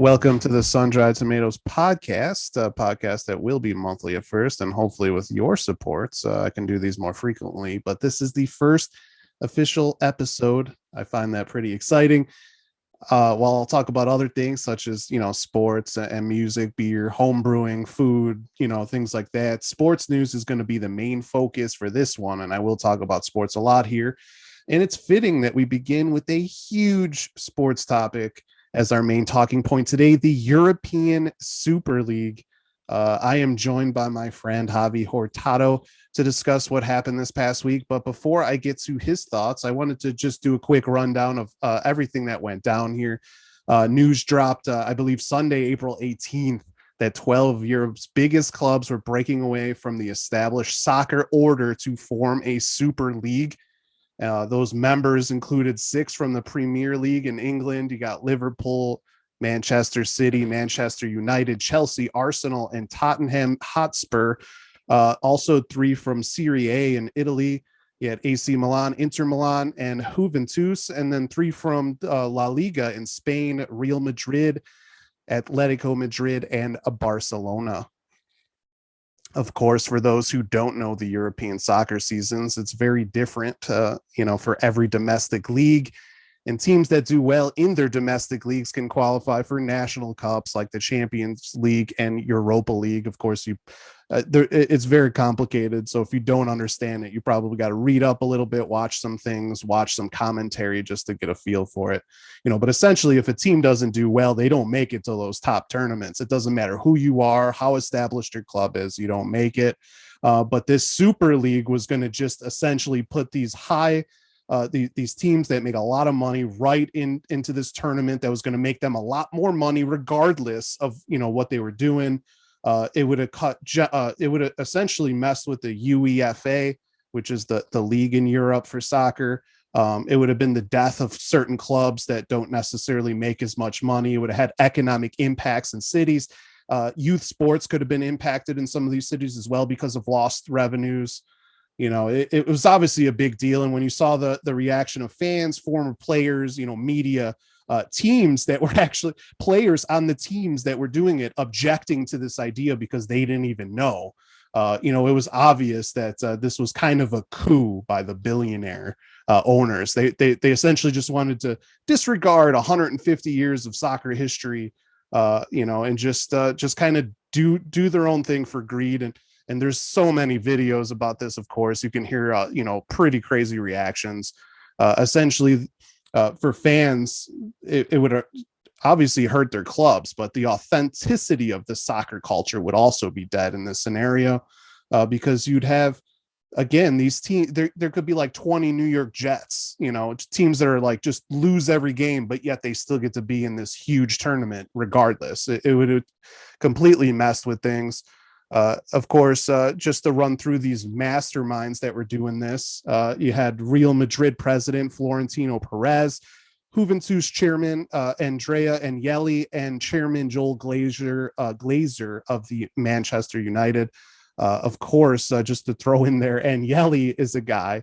Welcome to the SunDried Tomatoes Podcast, a podcast that will be monthly at first, and hopefully with your support, I can do these more frequently. But this is the first official episode. I find that pretty exciting. While I'll talk about other things such as, sports and music, beer, home brewing, food, things like that. Sports news is going to be the main focus for this one, and I will talk about sports a lot here. And it's fitting that we begin with a huge sports topic as our main talking point today, the European Super League. I am joined by my friend Javier Hurtado to discuss what happened this past week. But before I get to his thoughts, I wanted to just do a quick rundown of everything that went down here. News dropped, I believe, Sunday, April 18th, that 12 of Europe's biggest clubs were breaking away from the established soccer order to form a Super League. Those members included 6 from the Premier League in England. You got Liverpool, Manchester City, Manchester United, Chelsea, Arsenal, and Tottenham Hotspur. Also 3 from Serie A in Italy. You had AC Milan, Inter Milan, and Juventus. And then 3 from La Liga in Spain, Real Madrid, Atletico Madrid, and Barcelona. Of course, for those who don't know the European soccer seasons, it's very different, for every domestic league. And teams that do well in their domestic leagues can qualify for national cups like the Champions League and Europa League. Of course, it's very complicated. So if you don't understand it, you probably got to read up a little bit, watch some things, watch some commentary just to get a feel for it. But essentially, if a team doesn't do well, they don't make it to those top tournaments. It doesn't matter who you are, how established your club is, you don't make it. But this Super League was going to just essentially put these these teams that make a lot of money right into this tournament that was going to make them a lot more money regardless of what they were doing. It would have essentially messed with the UEFA, which is the league in Europe for soccer. It would have been the death of certain clubs that don't necessarily make as much money. It would have had economic impacts in cities. Youth sports could have been impacted in some of these cities as well because of lost revenues. It was obviously a big deal. And when you saw the reaction of fans, former players, media, teams that were actually players on the teams that were doing it, objecting to this idea because they didn't even know, it was obvious that this was kind of a coup by the billionaire owners. They essentially just wanted to disregard 150 years of soccer history, and just kind of do their own thing for greed. And there's so many videos about this, of course. You can hear, pretty crazy reactions. Essentially, for fans, it would obviously hurt their clubs, but the authenticity of the soccer culture would also be dead in this scenario, because you'd have, again, these teams, there could be like 20 New York Jets, teams that are like just lose every game, but yet they still get to be in this huge tournament regardless. It would have completely messed with things. Of course, just to run through these masterminds that were doing this, you had Real Madrid president Florentino Perez, Juventus chairman Andrea Agnelli, and chairman Joel Glazer of the Manchester United. Of course, just to throw in there, Agnelli is a guy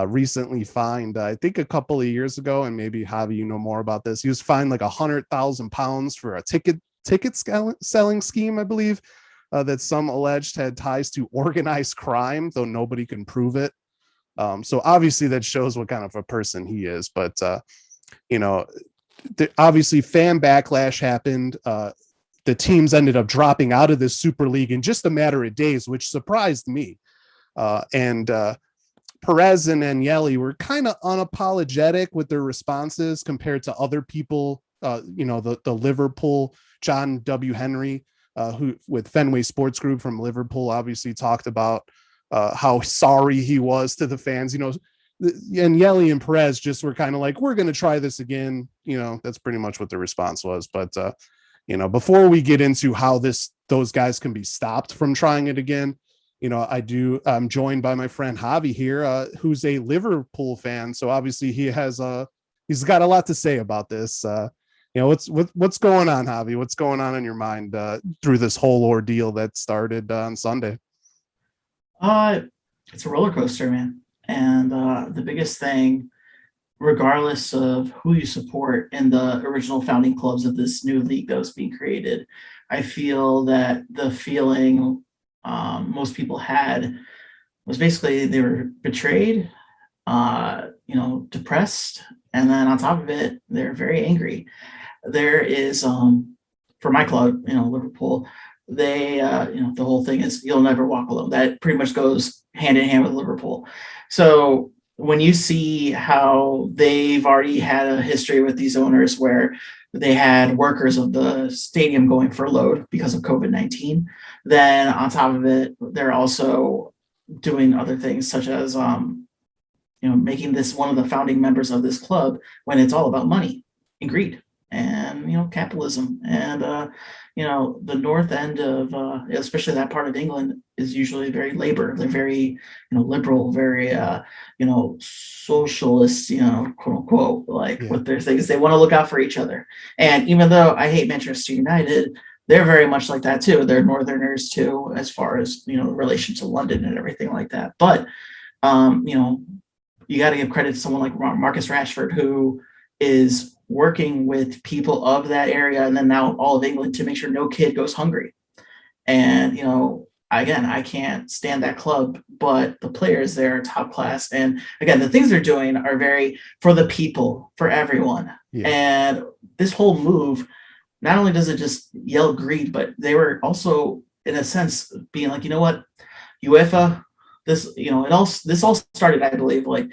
recently fined, I think a couple of years ago, and maybe Javi, you know more about this. He was fined like £100,000 for a ticket selling scheme, I believe. That some alleged had ties to organized crime, though nobody can prove it. So obviously that shows what kind of a person he is. But, obviously fan backlash happened. The teams ended up dropping out of this Super League in just a matter of days, which surprised me. And Perez and Agnelli were kind of unapologetic with their responses compared to other people. The Liverpool, John W. Henry, who with Fenway Sports Group from Liverpool, obviously talked about how sorry he was to the fans. And Yelly and Perez just were kind of like, we're going to try this again. That's pretty much what the response was. But, before we get into how those guys can be stopped from trying it again, I'm joined by my friend Javi here, who's a Liverpool fan. So obviously he's got a lot to say about this. What's going on, Javi? What's going on in your mind through this whole ordeal that started on Sunday? It's a roller coaster, man. And the biggest thing regardless of who you support in the original founding clubs of this new league that was being created, I feel that the feeling most people had was basically they were betrayed, depressed, and then on top of it, they're very angry. There is, for my club, Liverpool, they, the whole thing is you'll never walk alone. That pretty much goes hand in hand with Liverpool. So when you see how they've already had a history with these owners where they had workers of the stadium going furloughed because of COVID-19, then on top of it, they're also doing other things such as, making this one of the founding members of this club when it's all about money and greed and, capitalism. And, the north end of, especially that part of England is usually very labor. They're very, liberal, very, socialist, quote unquote, with their things. They want to look out for each other. And even though I hate Manchester United, they're very much like that too. They're Northerners too, as far as, relation to London and everything like that. But, you got to give credit to someone like Marcus Rashford, who is working with people of that area and then now all of England to make sure no kid goes hungry. And, again, I can't stand that club, but the players there are top class. And again, the things they're doing are very for the people, for everyone. Yeah. And this whole move, not only does it just yell greed, but they were also, in a sense, being like, you know what, UEFA, this all started, I believe, with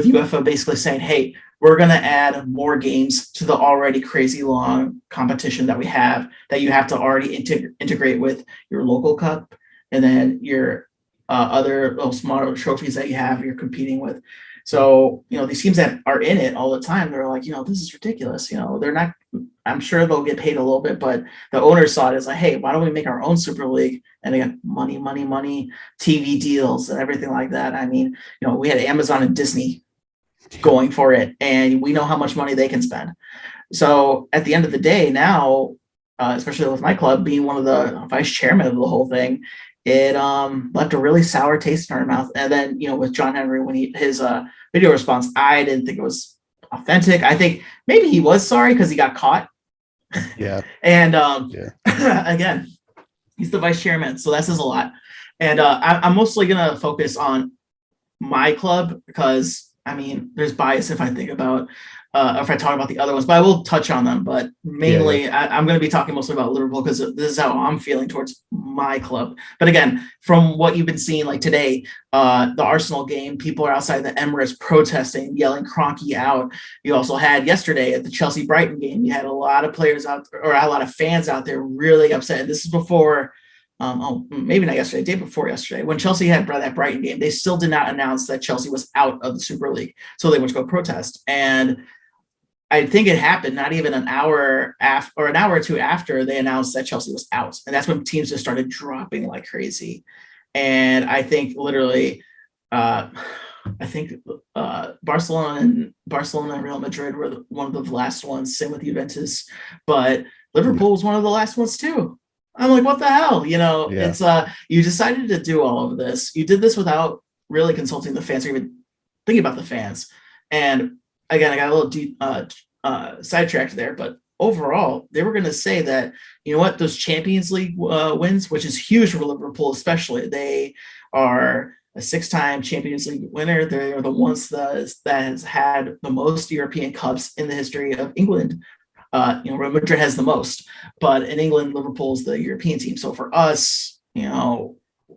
UEFA basically saying, hey, we're going to add more games to the already crazy long competition that we have, that you have to already integrate with your local cup and then your other little smaller trophies that you're competing with. So, these teams that are in it all the time, they're like, this is ridiculous. They're not, I'm sure they'll get paid a little bit, but the owners saw it as like, hey, why don't we make our own Super League? And again, money, TV deals and everything like that. I mean, we had Amazon and Disney going for it, and we know how much money they can spend. So at the end of the day, now, especially with my club being one of the vice chairman of the whole thing, it left a really sour taste in our mouth. And then, with John Henry, when his video response, I didn't think it was authentic. I think maybe he was sorry because he got caught. Yeah. And again, he's the vice chairman, so that says a lot. And I'm mostly going to focus on my club because, I mean, there's bias if I think about if I talk about the other ones, but I will touch on them. But mainly, I'm going to be talking mostly about Liverpool because this is how I'm feeling towards my club. But again, from what you've been seeing, like today, the Arsenal game, people are outside the Emirates protesting, yelling Kroenke out. You also had yesterday at the Chelsea-Brighton game, you had a lot of players out, or a lot of fans out there really upset. And this is before, maybe not yesterday, day before yesterday, when Chelsea had that Brighton game, they still did not announce that Chelsea was out of the Super League. So they went to go protest. And I think it happened not even an hour after, or an hour or two after they announced that Chelsea was out. And that's when teams just started dropping like crazy. And I think literally, Barcelona and Real Madrid were one of the last ones, same with Juventus, but Liverpool was one of the last ones too. I'm like, what the hell? It's you decided to do all of this. You did this without really consulting the fans or even thinking about the fans. And again, I got a little sidetracked there, but overall, they were going to say that, those Champions League wins, which is huge for Liverpool, especially. They are a 6-time Champions League winner. They are the ones that has had the most European Cups in the history of England. Real Madrid has the most, but in England, Liverpool is the European team. So for us,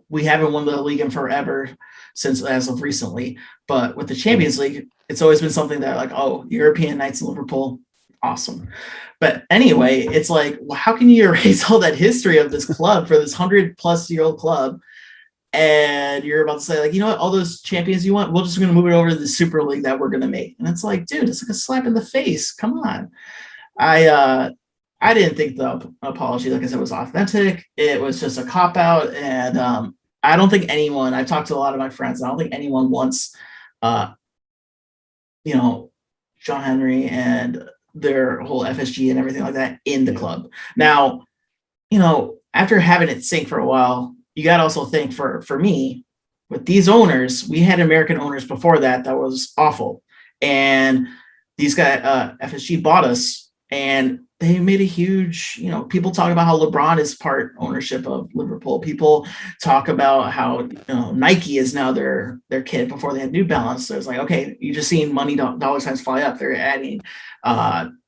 we haven't won the league in forever since as of recently, but with the Champions League, it's always been something that like, oh, European nights in Liverpool, awesome. But anyway, it's like, well, how can you erase all that history of this club for this 100-plus-year-old club? And you're about to say, like, you know what, all those champions you want, we're just going to move it over to the Super League that we're going to make. And it's like, dude, it's like a slap in the face. Come on. I didn't think the apology, like I said, was authentic. It was just a cop-out. And I don't think anyone, I've talked to a lot of my friends, I don't think anyone wants, John Henry and their whole FSG and everything like that in the club. Now, after having it sink for a while, you got to also think for me, with these owners, we had American owners before that was awful. And these guys, FSG bought us, and they made a huge, people talk about how LeBron is part ownership of Liverpool. People talk about how Nike is now their kid before they had New Balance. So it's like, okay, you just seen money dollar signs fly up. They're adding an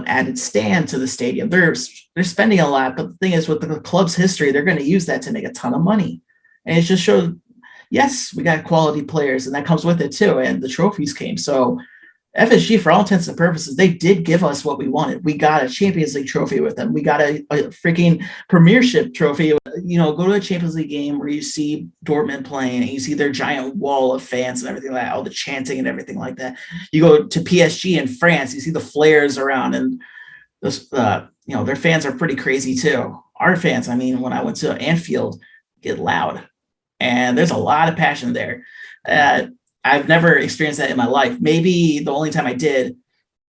added stand to the stadium. They're spending a lot, but the thing is, with the club's history, they're going to use that to make a ton of money. And it just showed, yes, we got quality players, and that comes with it too. And the trophies came. So FSG, for all intents and purposes, they did give us what we wanted. We got a Champions League trophy with them. We got a freaking Premiership trophy. Go to a Champions League game where you see Dortmund playing and you see their giant wall of fans and everything like that, all the chanting and everything like that. You go to PSG in France, you see the flares around, and their fans are pretty crazy too. Our fans, when I went to Anfield, get loud, and there's a lot of passion there. I've never experienced that in my life. Maybe the only time I did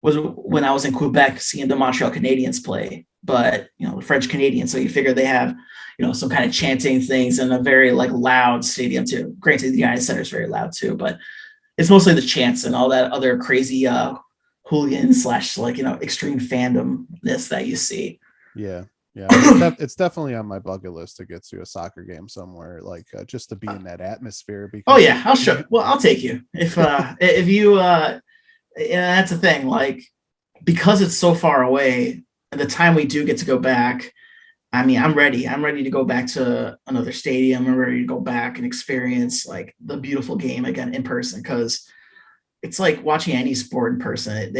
was when I was in Quebec seeing the Montreal Canadiens play, but the French Canadians. So you figure they have, some kind of chanting things and a very loud stadium too. Granted, the United Center is very loud too, but it's mostly the chants and all that other crazy hooligan / extreme fandomness that you see. Yeah. Yeah, it's definitely on my bucket list to get to a soccer game somewhere, just to be in that atmosphere. Because I'll take you if you. That's the thing. Because it's so far away, and the time we do get to go back, I'm ready. I'm ready to go back to another stadium. I'm ready to go back and experience the beautiful game again in person, because it's like watching any sport in person.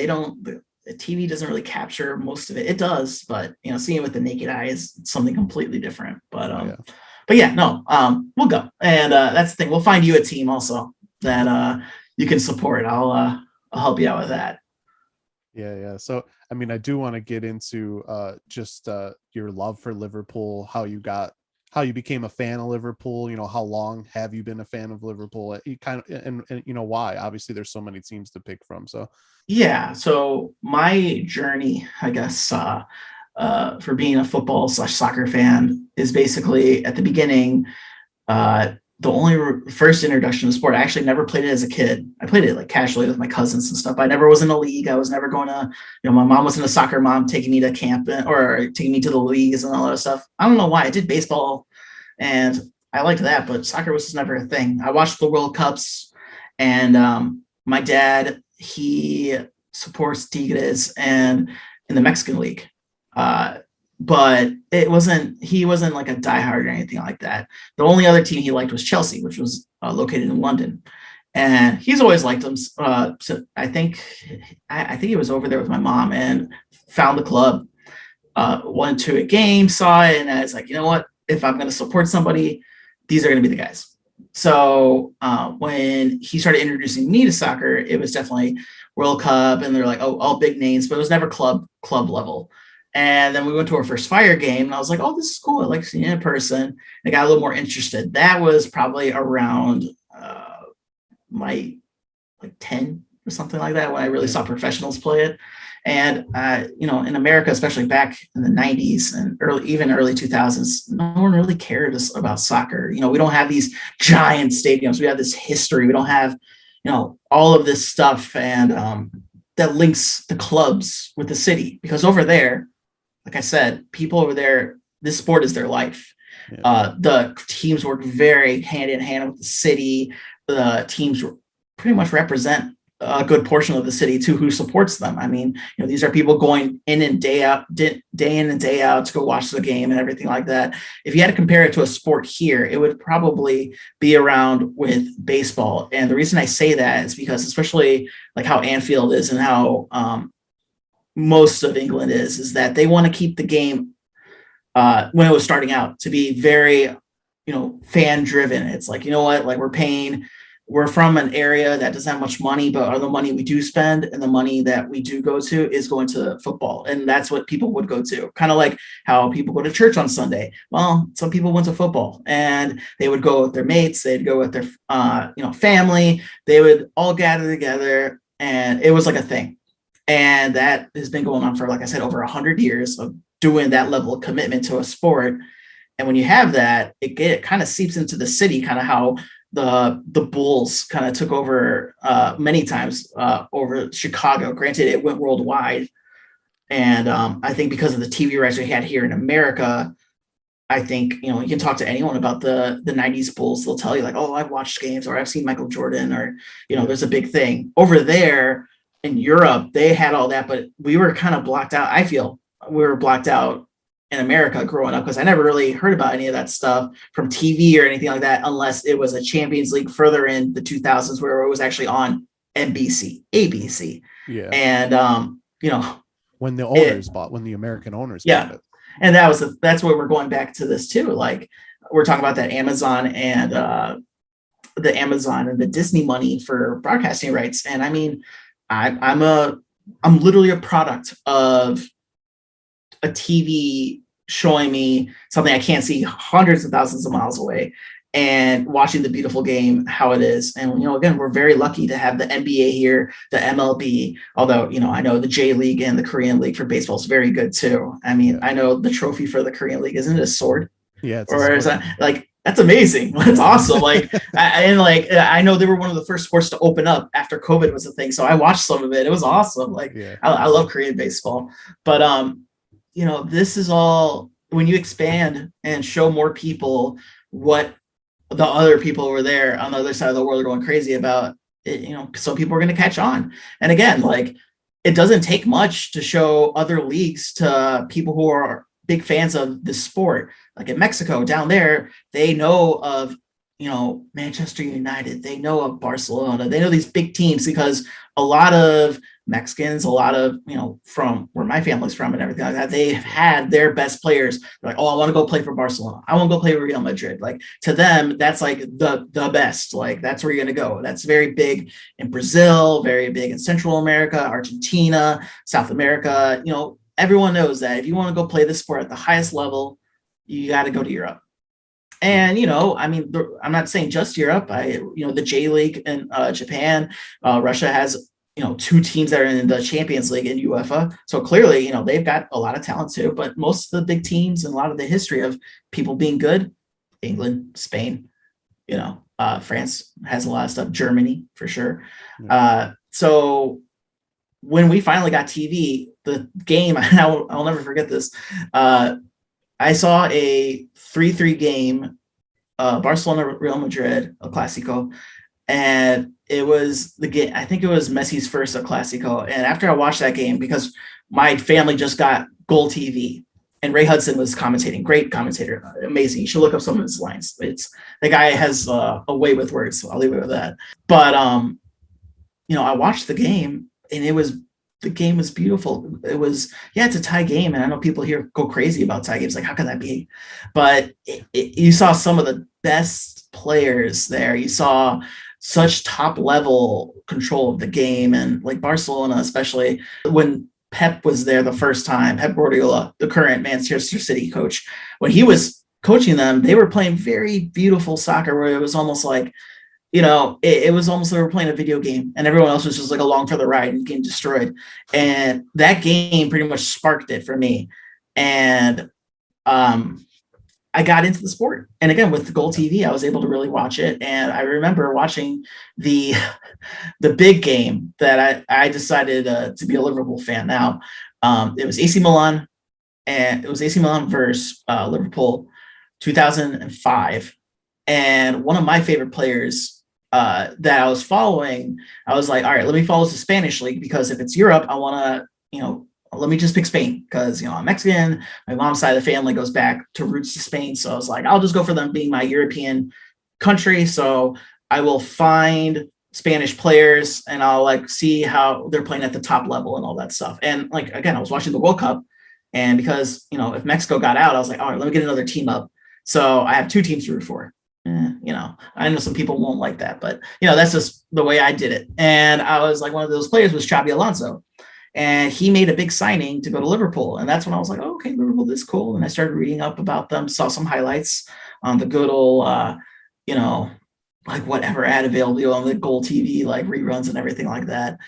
The TV doesn't really capture most of it. It does, but seeing it with the naked eye is something completely different. But we'll go, and that's the thing. We'll find you a team also that you can support. I'll help you out with that. Yeah. So I do want to get into just your love for Liverpool, how you became a fan of Liverpool. How long have you been a fan of Liverpool? You kind of, and why? Obviously, there's so many teams to pick from. So yeah. So my journey, I guess, for being a football / soccer fan is basically at the beginning. The only first introduction to sport, I actually never played it as a kid. I played it casually with my cousins and stuff. I never was in a league. I was never going to, my mom wasn't a soccer mom taking me to camp or taking me to the leagues and all that stuff. I don't know why. I did baseball and I liked that, but soccer was just never a thing. I watched the World Cups, and my dad, he supports Tigres and in the Mexican league. But he wasn't a diehard or anything like that. The only other team he liked was Chelsea, which was located in London. And he's always liked them. So I think he was over there with my mom and found the club, went to a game, saw it, and I was like, you know what? If I'm going to support somebody, these are going to be the guys. So when he started introducing me to soccer, it was definitely World Cup, and they're like, oh, all big names, but it was never club level. And then we went to our first Fire game, and I was like, oh, this is cool. I like seeing it in person. I got a little more interested. That was probably around my 10 or something like that when I really saw professionals play it. And, in America, especially back in the 90s and early 2000s, no one really cared about soccer. We don't have these giant stadiums. We have this history. We don't have, all of this stuff and that links the clubs with the city, because over there, like I said, people over there, this sport is their life. Yeah. The teams work very hand in hand with the city. The teams pretty much represent a good portion of the city too, who supports them. These are people going in and day in and day out to go watch the game and everything like that. If you had to compare it to a sport here, it would probably be around with baseball. And the reason I say that is because, especially how Anfield is and how most of England is that they want to keep the game when it was starting out to be very, fan driven. It's we're from an area that doesn't have much money, but all the money we do spend and the money that we do go to is going to football. And that's what people would go to. Kind of like how people go to church on Sunday. Well, some people went to football, and they would go with their mates. They'd go with their, family. They would all gather together, and it was like a thing. And that has been going on for, like I said, over 100 years of doing that level of commitment to a sport. And when you have that, it kind of seeps into the city, kind of how the Bulls kind of took over many times over Chicago. Granted, it went worldwide. And I think because of the TV rights we had here in America, I think, you can talk to anyone about the 90s Bulls. They'll tell you like, oh, I've watched games, or I've seen Michael Jordan, or, there's a big thing. Over there in Europe, they had all that, but we were kind of blocked out. I feel we were blocked out in America growing up because I never really heard about any of that stuff from TV or anything like that, unless it was a Champions League further in the 2000s where it was actually on NBC, ABC. Yeah. And, when the owners when the American owners bought it. And that's where we're going back to this too. Like we're talking about that Amazon and the Disney money for broadcasting rights. And I mean, I'm literally a product of a TV showing me something I can't see hundreds of thousands of miles away, and watching the beautiful game, how it is. And, again, we're very lucky to have the NBA here, the MLB, although, I know the J League and the Korean League for baseball is very good too. I mean, I know the trophy for the Korean League, isn't it a sword? Yeah. Or is that like, that's amazing. That's awesome. Like, I know they were one of the first sports to open up after COVID was a thing. So I watched some of it. It was awesome. Like, I love Korean baseball, but, this is all when you expand and show more people what the other people over there on the other side of the world are going crazy about it, some people are going to catch on. And again, like, it doesn't take much to show other leagues to people who are big fans of the sport. Like in Mexico down there, they know of, Manchester United, they know of Barcelona, they know these big teams because a lot of Mexicans, a lot of, from where my family's from and everything like that, they've had their best players. They're like, oh, I want to go play for Barcelona. I want to go play for Real Madrid. Like, to them, that's like the best. Like, that's where you're going to go. That's very big in Brazil, very big in Central America, Argentina, South America. Everyone knows that if you want to go play this sport at the highest level, you got to go to Europe. And, I'm not saying just Europe. The J League in Japan, Russia has, 2 teams that are in the Champions League in UEFA. So clearly, they've got a lot of talent too, but most of the big teams and a lot of the history of people being good, England, Spain, France has a lot of stuff, Germany for sure. So when we finally got TV, the game, I'll never forget this. I saw a 3-3 game, Barcelona Real Madrid, a Clásico, and it was the game. I think it was Messi's first El Clásico. And after I watched that game, because my family just got Goal TV, and Ray Hudson was commentating, great commentator, amazing. You should look up some of his lines. The guy has a way with words, so I'll leave it with that. But I watched the game, and the game was beautiful. It was, it's a tie game. And I know people here go crazy about tie games. Like, how can that be? But you saw some of the best players there. You saw such top level control of the game. And like Barcelona, especially when Pep was there the first time, Pep Guardiola, the current Manchester City coach, when he was coaching them, they were playing very beautiful soccer where it was almost like, it was almost like they were playing a video game and everyone else was just like along for the ride and getting destroyed. And that game pretty much sparked it for me. And I got into the sport. And again, with the Goal TV, I was able to really watch it. And I remember watching the big game that I decided to be a Liverpool fan now. It was AC Milan, and it was AC Milan versus Liverpool 2005. And one of my favorite players that I was following, I was like, all right, let me follow the Spanish league, because if it's Europe, I want to, let me just pick Spain, because, I'm Mexican. My mom's side of the family goes back to roots to Spain. So I was like, I'll just go for them being my European country. So I will find Spanish players and I'll see how they're playing at the top level and all that stuff. And again, I was watching the World Cup, and because, if Mexico got out, I was like, all right, let me get another team up. So I have 2 teams to root for. I know some people won't like that, but that's just the way I did it. And I was like, one of those players was Xabi Alonso, and he made a big signing to go to Liverpool. And that's when I was like, oh, okay, Liverpool, this is cool. And I started reading up about them, saw some highlights on the good old, whatever ad available on the Goal TV, reruns and everything like that.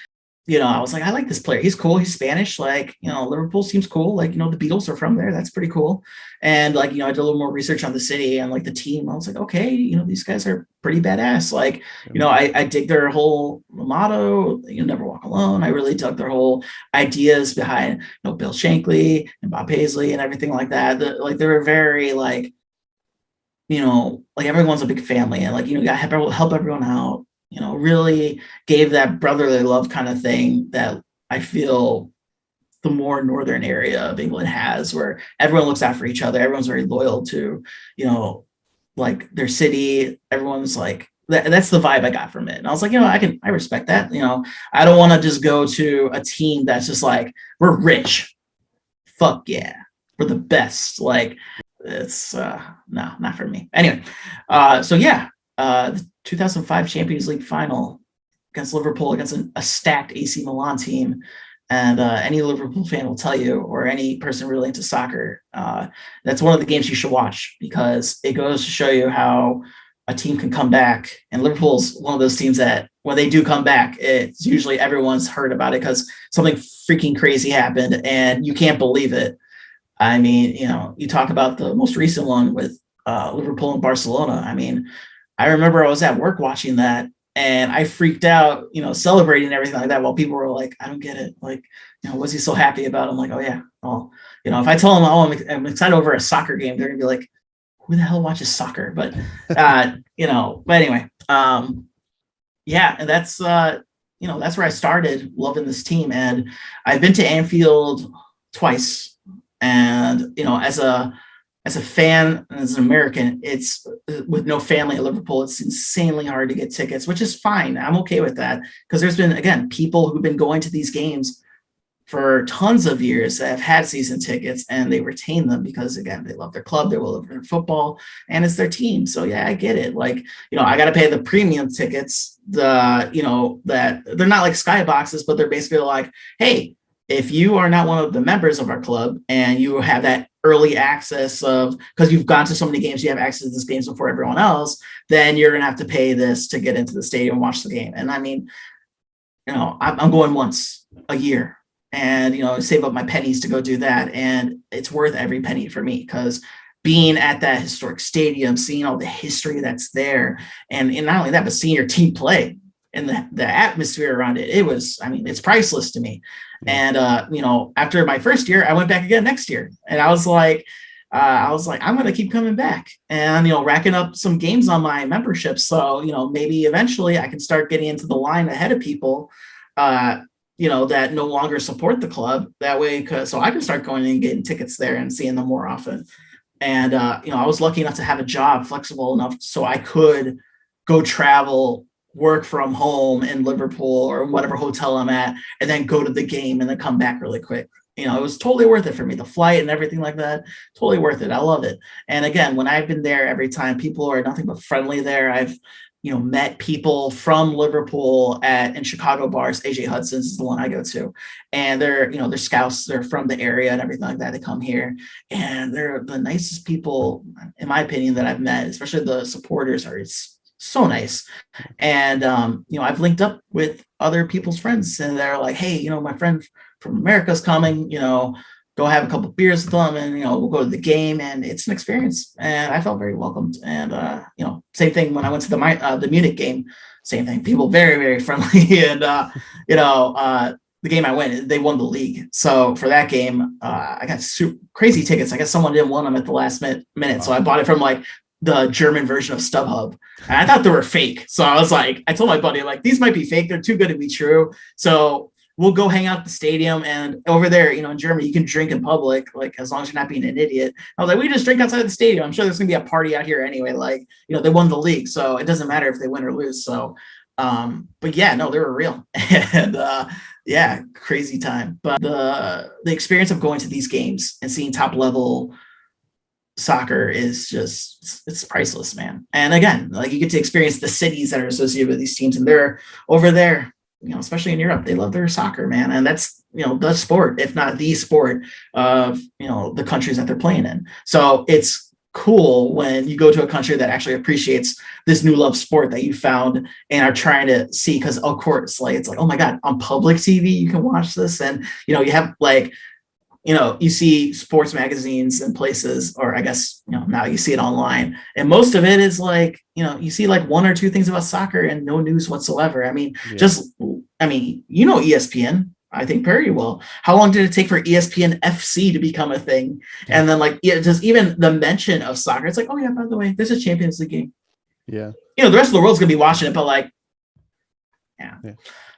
I was like, I like this player. He's cool. He's Spanish. Like, Liverpool seems cool. Like, the Beatles are from there. That's pretty cool. And like, I did a little more research on the city and like the team. I was like, okay, these guys are pretty badass. Like, I dig their whole motto, never walk alone. I really dug their whole ideas behind, Bill Shankly and Bob Paisley and everything like that. Like, they were very like, like everyone's a big family and like, you got to help everyone out. Really gave that brotherly love kind of thing that I feel the more northern area of England has, where everyone looks out for each other. Everyone's very loyal to, like their city. Everyone's like, that's the vibe I got from it. And I was like, I respect that. I don't want to just go to a team that's just like, we're rich. Fuck yeah. We're the best. Like, it's no, not for me. Anyway, so yeah, the 2005 Champions League final against Liverpool, against a stacked AC Milan team. And any Liverpool fan will tell you, or any person really into soccer, that's one of the games you should watch, because it goes to show you how a team can come back. And Liverpool's one of those teams that when they do come back, it's usually everyone's heard about it because something freaking crazy happened and you can't believe it. I mean, you talk about the most recent one with Liverpool and Barcelona. I mean, I remember I was at work watching that and I freaked out, celebrating and everything like that, while people were like, I don't get it. Like, what's he so happy about? I'm like, oh yeah. Well, if I tell them, oh, I'm excited over a soccer game, they're gonna be like, who the hell watches soccer? But, but anyway, yeah, and that's where I started loving this team. And I've been to Anfield twice. And, as a fan and as an American, it's with no family at Liverpool, it's insanely hard to get tickets, which is fine. I'm okay with that, because there's been, again, people who've been going to these games for tons of years that have had season tickets and they retain them because, again, they love their club, they love their football, and it's their team. So yeah, I get it. Like, I got to pay the premium tickets, that they're not like skyboxes, but they're basically like, hey, if you are not one of the members of our club and you have that early access because you've gone to so many games, you have access to these games before everyone else, then you're going to have to pay this to get into the stadium and watch the game. And I mean, I'm going once a year and, save up my pennies to go do that. And it's worth every penny for me, because being at that historic stadium, seeing all the history that's there, and not only that, but seeing your team play and the atmosphere around it, it's priceless to me. And, after my first year, I went back again next year, and I was like, I'm going to keep coming back and, racking up some games on my membership. So, maybe eventually I can start getting into the line ahead of people, that no longer support the club that way. So I can start going and getting tickets there and seeing them more often. And, I was lucky enough to have a job flexible enough so I could go travel, work from home in Liverpool or whatever hotel I'm at, and then go to the game and then come back really quick. It was totally worth it for me. The flight and everything like that, totally worth it. I love it. And again, when I've been there, every time, people are nothing but friendly there. I've, met people from Liverpool in Chicago bars. AJ Hudson's is the one I go to, and they're scouts. They're from the area and everything like that. They come here, and they're the nicest people, in my opinion, that I've met. Especially the supporters it's so nice. And, I've linked up with other people's friends, and they're like, hey, my friend from America's coming, go have a couple of beers with them, and, we'll go to the game, and it's an experience. And I felt very welcomed. And, same thing when I went to the Munich game, same thing, people very, very friendly. And, the game I went, they won the league. So for that game, I got super crazy tickets. I guess someone didn't want them at the last minute. Wow. So I bought it from like the German version of StubHub. And I thought they were fake. So I was like, I told my buddy, like, these might be fake. They're too good to be true. So we'll go hang out at the stadium, and over there, in Germany, you can drink in public, like, as long as you're not being an idiot. I was like, we just drink outside the stadium. I'm sure there's gonna be a party out here anyway. Like, they won the league, so it doesn't matter if they win or lose. So, but yeah, no, they were real. And, yeah, crazy time. But the experience of going to these games and seeing top level soccer is just, it's priceless, man. And again, like, you get to experience the cities that are associated with these teams, and they're over there, especially in Europe, they love their soccer, man. And that's, the sport, if not the sport of, the countries that they're playing in. So it's cool when you go to a country that actually appreciates this new love sport that you found and are trying to see. Because of course, like it's like, oh my god, on public TV you can watch this, and you have like, you see sports magazines and places, or I guess now you see it online, and most of it is like, you see like one or two things about soccer and no news whatsoever. I mean, ESPN. I think very well. How long did it take for ESPN FC to become a thing? And then like, just even the mention of soccer, it's like, oh yeah, by the way, there's a Champions League game. Yeah. The rest of the world's gonna be watching it, but like, yeah.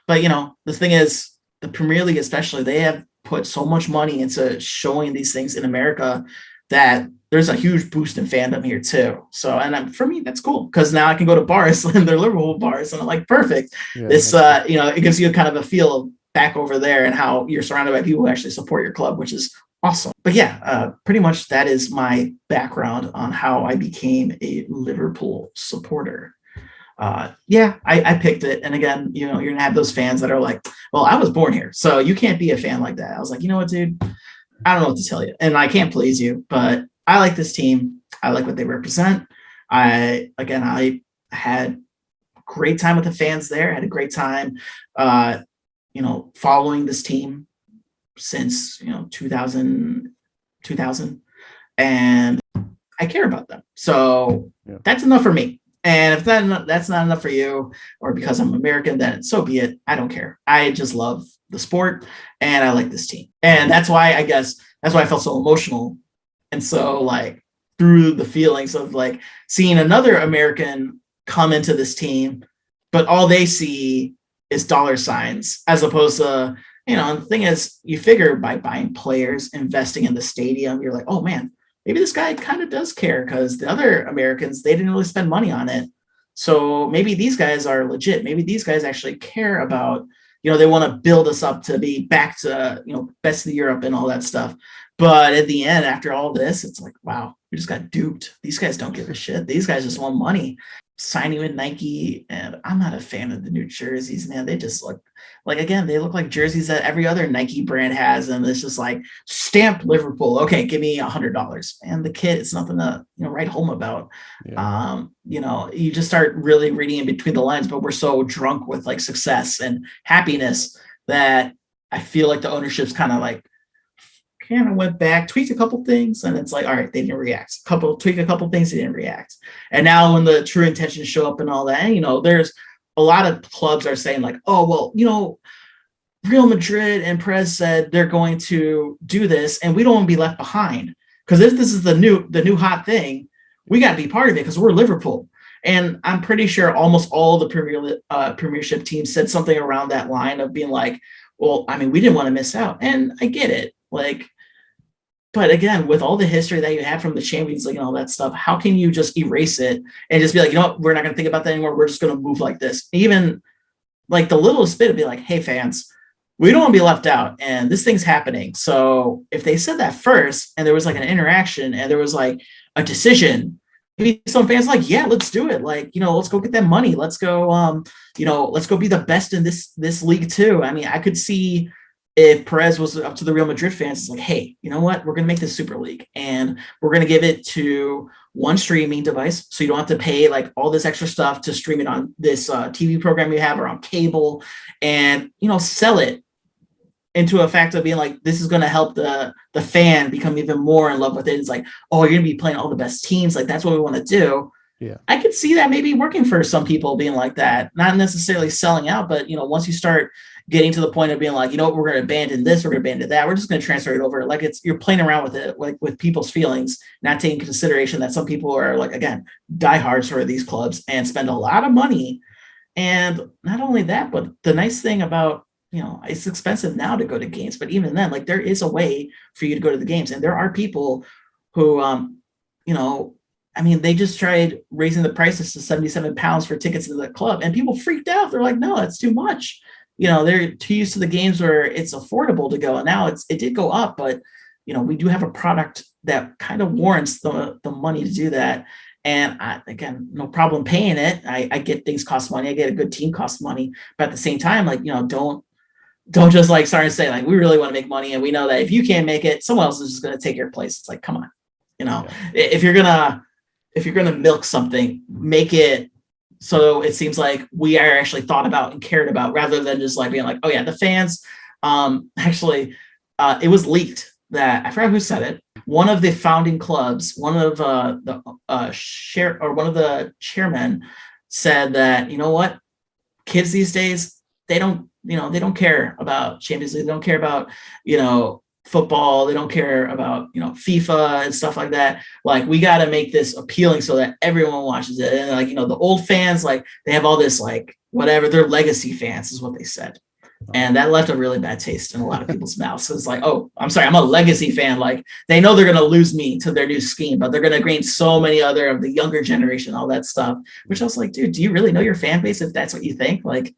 But the thing is, the Premier League especially, they have put so much money into showing these things in America that there's a huge boost in fandom here too. So, and for me, that's cool, because now I can go to bars and they're Liverpool bars, and I'm like, perfect. Yeah, this, it gives you kind of a feel back over there and how you're surrounded by people who actually support your club, which is awesome. But yeah, pretty much that is my background on how I became a Liverpool supporter. I picked it. And again, you're going to have those fans that are like, well, I was born here, so you can't be a fan like that. I was like, you know what, dude, I don't know what to tell you. And I can't please you, but I like this team. I like what they represent. I had great time with the fans there. I had a great time, following this team since 2000, and I care about them. So that's enough for me. And if that's not enough for you, or because I'm American, then so be it. I don't care. I just love the sport and I like this team. And that's why I felt so emotional. And so like through the feelings of like seeing another American come into this team, but all they see is dollar signs, as opposed to, the thing is, you figure by buying players, investing in the stadium, you're like, oh man, maybe this guy kind of does care, because the other Americans, they didn't really spend money on it. So maybe these guys are legit. Maybe these guys actually care about, they want to build us up to be back to, best of Europe and all that stuff. But at the end, after all this, it's like, wow, we just got duped. These guys don't give a shit. These guys just want money. Signing with Nike, and I'm not a fan of the new jerseys, man. They just look like, again, they look like jerseys that every other Nike brand has, and it's just like stamp Liverpool. Okay, give me $100, and the kid, it's nothing to write home about. Yeah. You just start really reading in between the lines, but we're so drunk with like success and happiness that I feel like the ownership's kind of went back, tweaked a couple things, and it's like, all right, they didn't react. Tweak a couple things, they didn't react. And now when the true intentions show up and all that, and, there's a lot of clubs are saying like, oh, well, Real Madrid and Perez said they're going to do this, and we don't want to be left behind, because if this is the new hot thing, we got to be part of it because we're Liverpool. And I'm pretty sure almost all the Premiership teams said something around that line of being like, well, I mean, we didn't want to miss out. And I get it. But again, with all the history that you have from the Champions League and all that stuff, how can you just erase it and just be like, we're not going to think about that anymore. We're just going to move like this. Even like the littlest bit would be like, hey, fans, we don't want to be left out, and this thing's happening. So if they said that first, and there was like an interaction, and there was like a decision, maybe some fans are like, yeah, let's do it. Like, let's go get that money. Let's go, let's go be the best in this league too. I mean, I could see if Perez was up to the Real Madrid fans, it's like, hey, you know what? We're going to make this Super League, and we're going to give it to one streaming device, so you don't have to pay like all this extra stuff to stream it on this TV program you have or on cable, and sell it into a fact of being like, this is going to help the fan become even more in love with it. It's like, oh, you're going to be playing all the best teams. Like, that's what we want to do. Yeah, I could see that maybe working for some people being like that, not necessarily selling out, but once you start getting to the point of being like, we're going to abandon this, we're going to abandon that, we're just going to transfer it over. Like, you're playing around with it, like with people's feelings, not taking consideration that some people are like, again, diehards for these clubs and spend a lot of money. And not only that, but the nice thing about, it's expensive now to go to games, but even then, like, there is a way for you to go to the games. And there are people who, they just tried raising the prices to £77 for tickets to the club, and people freaked out. They're like, no, that's too much. They're too used to the games where it's affordable to go. And now it did go up, but, we do have a product that kind of warrants the money to do that. And again, no problem paying it. I get things cost money. I get a good team costs money, but at the same time, like, don't just like start to say like, we really want to make money, and we know that if you can't make it, someone else is just going to take your place. It's like, come on. If you're gonna milk something, make it so it seems like we are actually thought about and cared about, rather than just like being like, oh yeah, the fans. It was leaked that I forgot who said it. One of the founding clubs, one of the chairmen said that, you know what, kids these days, they don't care about Champions League. They don't care about, football. They don't care about, FIFA and stuff like that. Like, we got to make this appealing so that everyone watches it. And like, the old fans, like, they have all this, like, whatever, they're legacy fans is what they said. And that left a really bad taste in a lot of people's mouths. So it's like, oh, I'm sorry, I'm a legacy fan. Like, they know they're going to lose me to their new scheme, but they're going to gain so many other of the younger generation, all that stuff, which I was like, dude, do you really know your fan base if that's what you think? Like,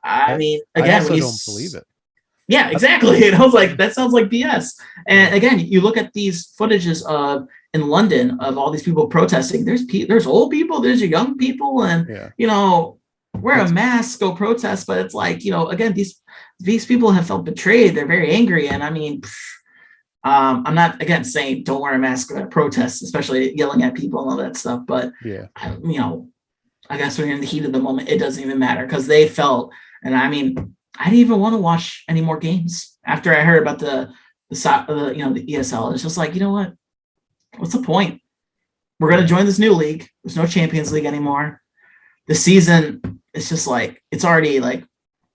I mean, again, I don't believe it. Yeah, exactly. And I was like, that sounds like BS. And again, you look at these footages in London of all these people protesting. There's old people, there's young people, and wear a mask, go protest. But it's like, again, these people have felt betrayed. They're very angry. And I mean, I'm not, again, saying don't wear a mask at protests, especially yelling at people and all that stuff. But, I guess when you're in the heat of the moment, it doesn't even matter, because they felt, and I mean, I didn't even want to watch any more games after I heard about the ESL. It's just like, you know what? What's the point? We're going to join this new league. There's no Champions League anymore. The season, it's just like, it's already like,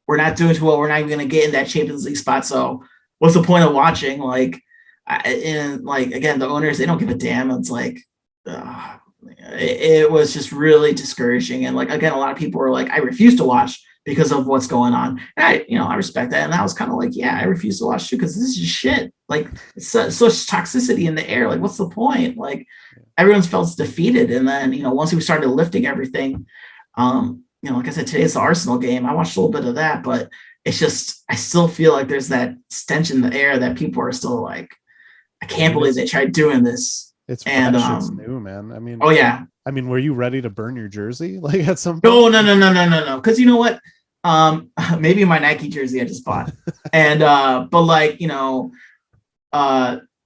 we're not doing too well. We're not even going to get in that Champions League spot. So what's the point of watching? Like, again, the owners, they don't give a damn. It's like, it was just really discouraging. And like, again, a lot of people were like, I refuse to watch because of what's going on. And I respect that. And I was kind of like, yeah, I refuse to watch too, because this is just shit. Like, it's such toxicity in the air. Like, what's the point? Like, everyone's felt defeated. And then, once we started lifting everything, like I said, today's the Arsenal game. I watched a little bit of that, but it's just, I still feel like there's that stench in the air that people are still like, I can't believe they tried doing this. It's fresh, it's new, man. I mean, oh yeah. I mean, were you ready to burn your jersey like at some point? No. Because you know what? Maybe my Nike jersey I just bought. And but like,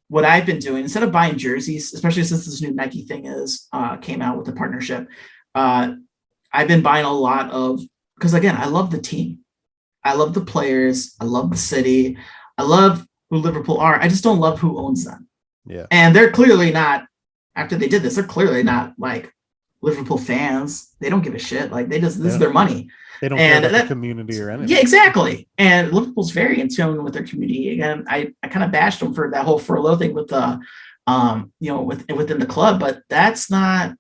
what I've been doing, instead of buying jerseys, especially since this new Nike thing came out with the partnership, I've been buying a lot of, because again, I love the team. I love the players. I love the city. I love who Liverpool are. I just don't love who owns them. Yeah. And they're clearly not, after they did this, they're clearly not like Liverpool fans. They don't give a shit. Like, this is their money. They don't care about the community or anything. Yeah, exactly. And Liverpool's very in tune with their community. Again, I kind of bashed them for that whole furlough thing with the, within the club, but that's not,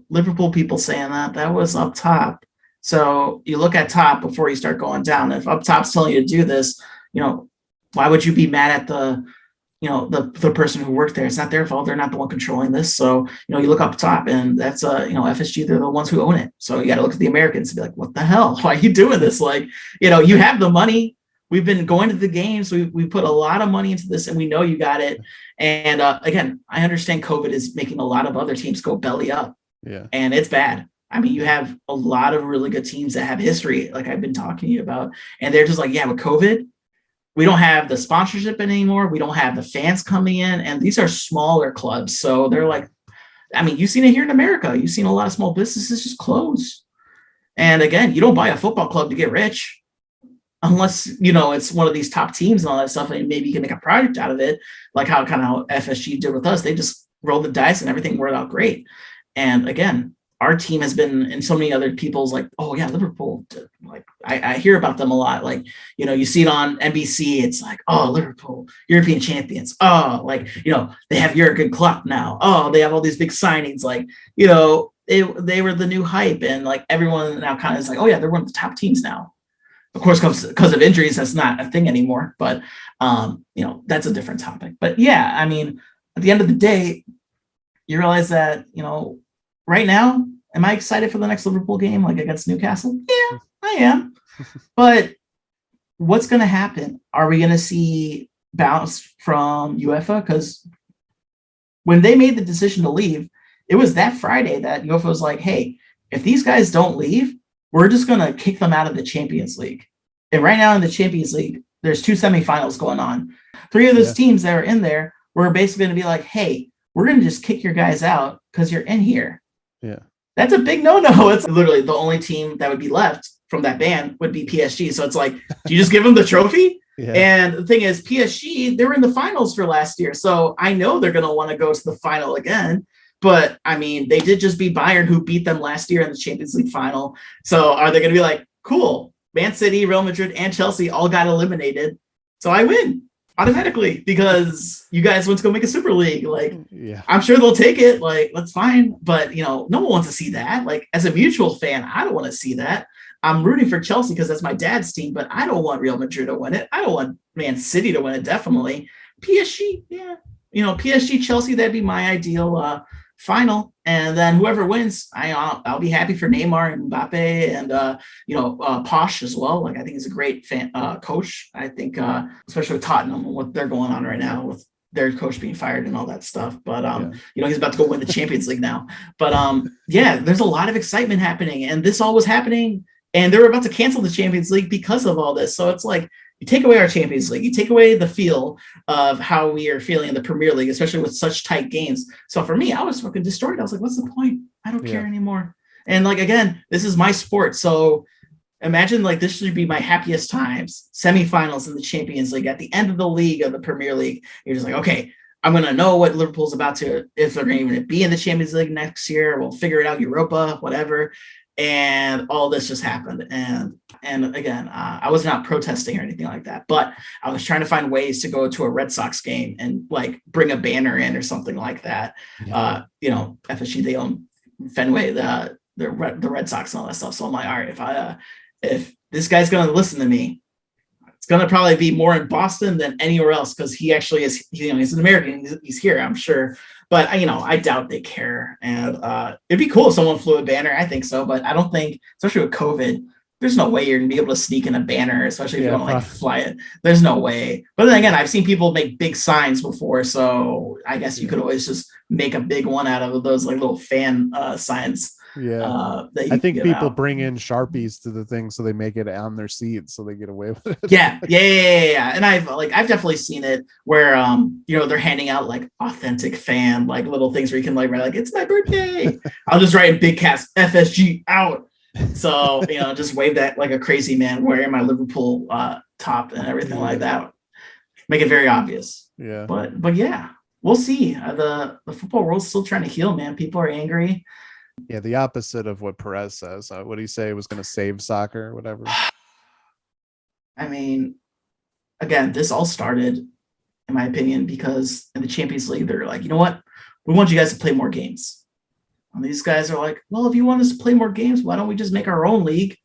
Liverpool people saying that. That was up top. So you look at top before you start going down. If up top's telling you to do this, why would you be mad at the person who worked there? It's not their fault. They're not the one controlling this. So, you look up top, and that's, FSG, they're the ones who own it. So you got to look at the Americans and be like, what the hell? Why are you doing this? Like, you have the money. We've been going to the games. We put a lot of money into this, and we know you got it. And again, I understand COVID is making a lot of other teams go belly up. Yeah. And it's bad. I mean, you have a lot of really good teams that have history, like I've been talking to you about. And they're just like, yeah, with COVID, we don't have the sponsorship anymore. We don't have the fans coming in. And these are smaller clubs. So they're like, I mean, you've seen it here in America. You've seen a lot of small businesses just close. And again, you don't buy a football club to get rich unless, it's one of these top teams and all that stuff. And maybe you can make a project out of it. Like how FSG did with us. They just rolled the dice and everything worked out great. And again, our team has been, and so many other people's like, oh yeah, Liverpool. Like I hear about them a lot. Like, you see it on NBC. It's like, oh, Liverpool, European champions. Oh, like, they have Jurgen Klopp now. Oh, they have all these big signings. Like, they were the new hype, and like everyone now kind of is like, oh yeah, they're one of the top teams now. Of course, because of injuries, that's not a thing anymore. But that's a different topic. But yeah, I mean, at the end of the day, you realize that, right now, am I excited for the next Liverpool game, like against Newcastle? Yeah, I am. But what's going to happen? Are we going to see bounce from UEFA? Because when they made the decision to leave, it was that Friday that UEFA was like, hey, if these guys don't leave, we're just going to kick them out of the Champions League. And right now in the Champions League, there's 2 semifinals going on. 3 of those teams that are in there were basically going to be like, hey, we're going to just kick your guys out because you're in here. Yeah. That's a big no-no. It's literally the only team that would be left from that ban would be PSG. So it's like, do you just give them the trophy? Yeah. And the thing is, PSG, they were in the finals for last year. So I know they're going to want to go to the final again. But, I mean, they did just beat Bayern, who beat them last year in the Champions League final. So are they going to be like, cool, Man City, Real Madrid, and Chelsea all got eliminated, so I win automatically because you guys went to go make a Super League. Like, yeah. I'm sure they'll take it. Like, that's fine. But, no one wants to see that. Like, as a mutual fan, I don't want to see that. I'm rooting for Chelsea because that's my dad's team, but I don't want Real Madrid to win it. I don't want Man City to win it, definitely. PSG, yeah. PSG, Chelsea, that'd be my ideal final. And then whoever wins, I'll be happy for Neymar and Mbappe and Posh as well. Like, I think he's a great coach. I think especially with Tottenham and what they're going on right now with their coach being fired and all that stuff. But he's about to go win the Champions League now. But there's a lot of excitement happening, and this all was happening, and they were about to cancel the Champions League because of all this. So it's like, you take away our Champions League, you take away the feel of how we are feeling in the Premier League, especially with such tight games. So for me, I was fucking destroyed. I was like, what's the point? I don't care anymore. And like, again, this is my sport. So imagine like this should be my happiest times, semifinals in the Champions League at the end of the league of the Premier League. You're just like, okay, I'm going to know what Liverpool's about to, if they're going to even be in the Champions League next year, we'll figure it out, Europa, whatever. And all this just happened. And again, I was not protesting or anything like that, but I was trying to find ways to go to a Red Sox game and like bring a banner in or something like that. Yeah. FSG, they own Fenway, the Red Sox and all that stuff. So I'm like, all right, if this guy's going to listen to me, it's going to probably be more in Boston than anywhere else. Cause he actually is, he's an American. He's here, I'm sure. But, I doubt they care. And it'd be cool if someone flew a banner. I think so. But I don't think, especially with COVID, there's no way you're going to be able to sneak in a banner, especially if you don't fly it. There's no way. But then again, I've seen people make big signs before. So I guess you could always just make a big one out of those like little fan signs. Yeah. I think people bring in Sharpies to the thing so they make it on their seats so they get away with it. Yeah. And I've definitely seen it where they're handing out like authentic fan like little things where you can like write like, it's my birthday. I'll just write in big caps, FSG out. So just wave that like a crazy man wearing my Liverpool top and everything like that. Make it very obvious. Yeah. But yeah, we'll see. The football world's still trying to heal, man. People are angry. Yeah, the opposite of what Perez says. What did he say? Was going to save soccer or whatever? I mean, again, this all started, in my opinion, because in the Champions League, they're like, you know what? We want you guys to play more games. And these guys are like, well, if you want us to play more games, why don't we just make our own league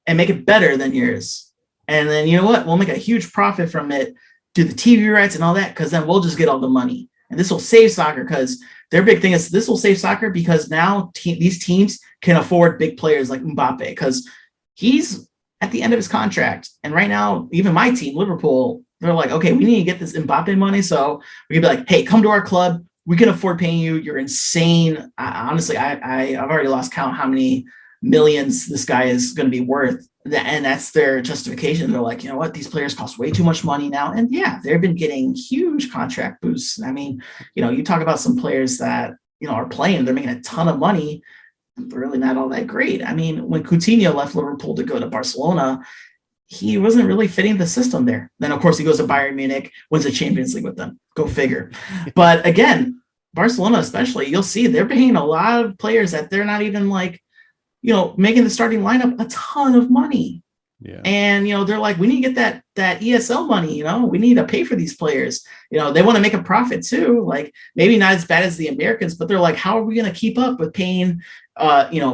and make it better than yours? And then, you know what? We'll make a huge profit from it, do the TV rights and all that, because then we'll just get all the money. And this will save soccer because their big thing is this will save soccer because now these teams can afford big players like Mbappe because he's at the end of his contract. And right now, even my team, Liverpool, they're like, okay, we need to get this Mbappe money. So we can be like, hey, come to our club. We can afford paying you. You're insane. Honestly, I've already lost count how many millions this guy is going to be worth. And that's their justification. They're like, you know what? These players cost way too much money now. And yeah, they've been getting huge contract boosts. I mean, you talk about some players that, are playing, they're making a ton of money. They're really not all that great. I mean, when Coutinho left Liverpool to go to Barcelona, he wasn't really fitting the system there. Then, of course, he goes to Bayern Munich, wins the Champions League with them. Go figure. But again, Barcelona especially, you'll see they're paying a lot of players that they're not even like, making the starting lineup a ton of money. Yeah. And, they're like, we need to get that ESL money, we need to pay for these players. They want to make a profit too. Like maybe not as bad as the Americans, but they're like, how are we going to keep up with paying,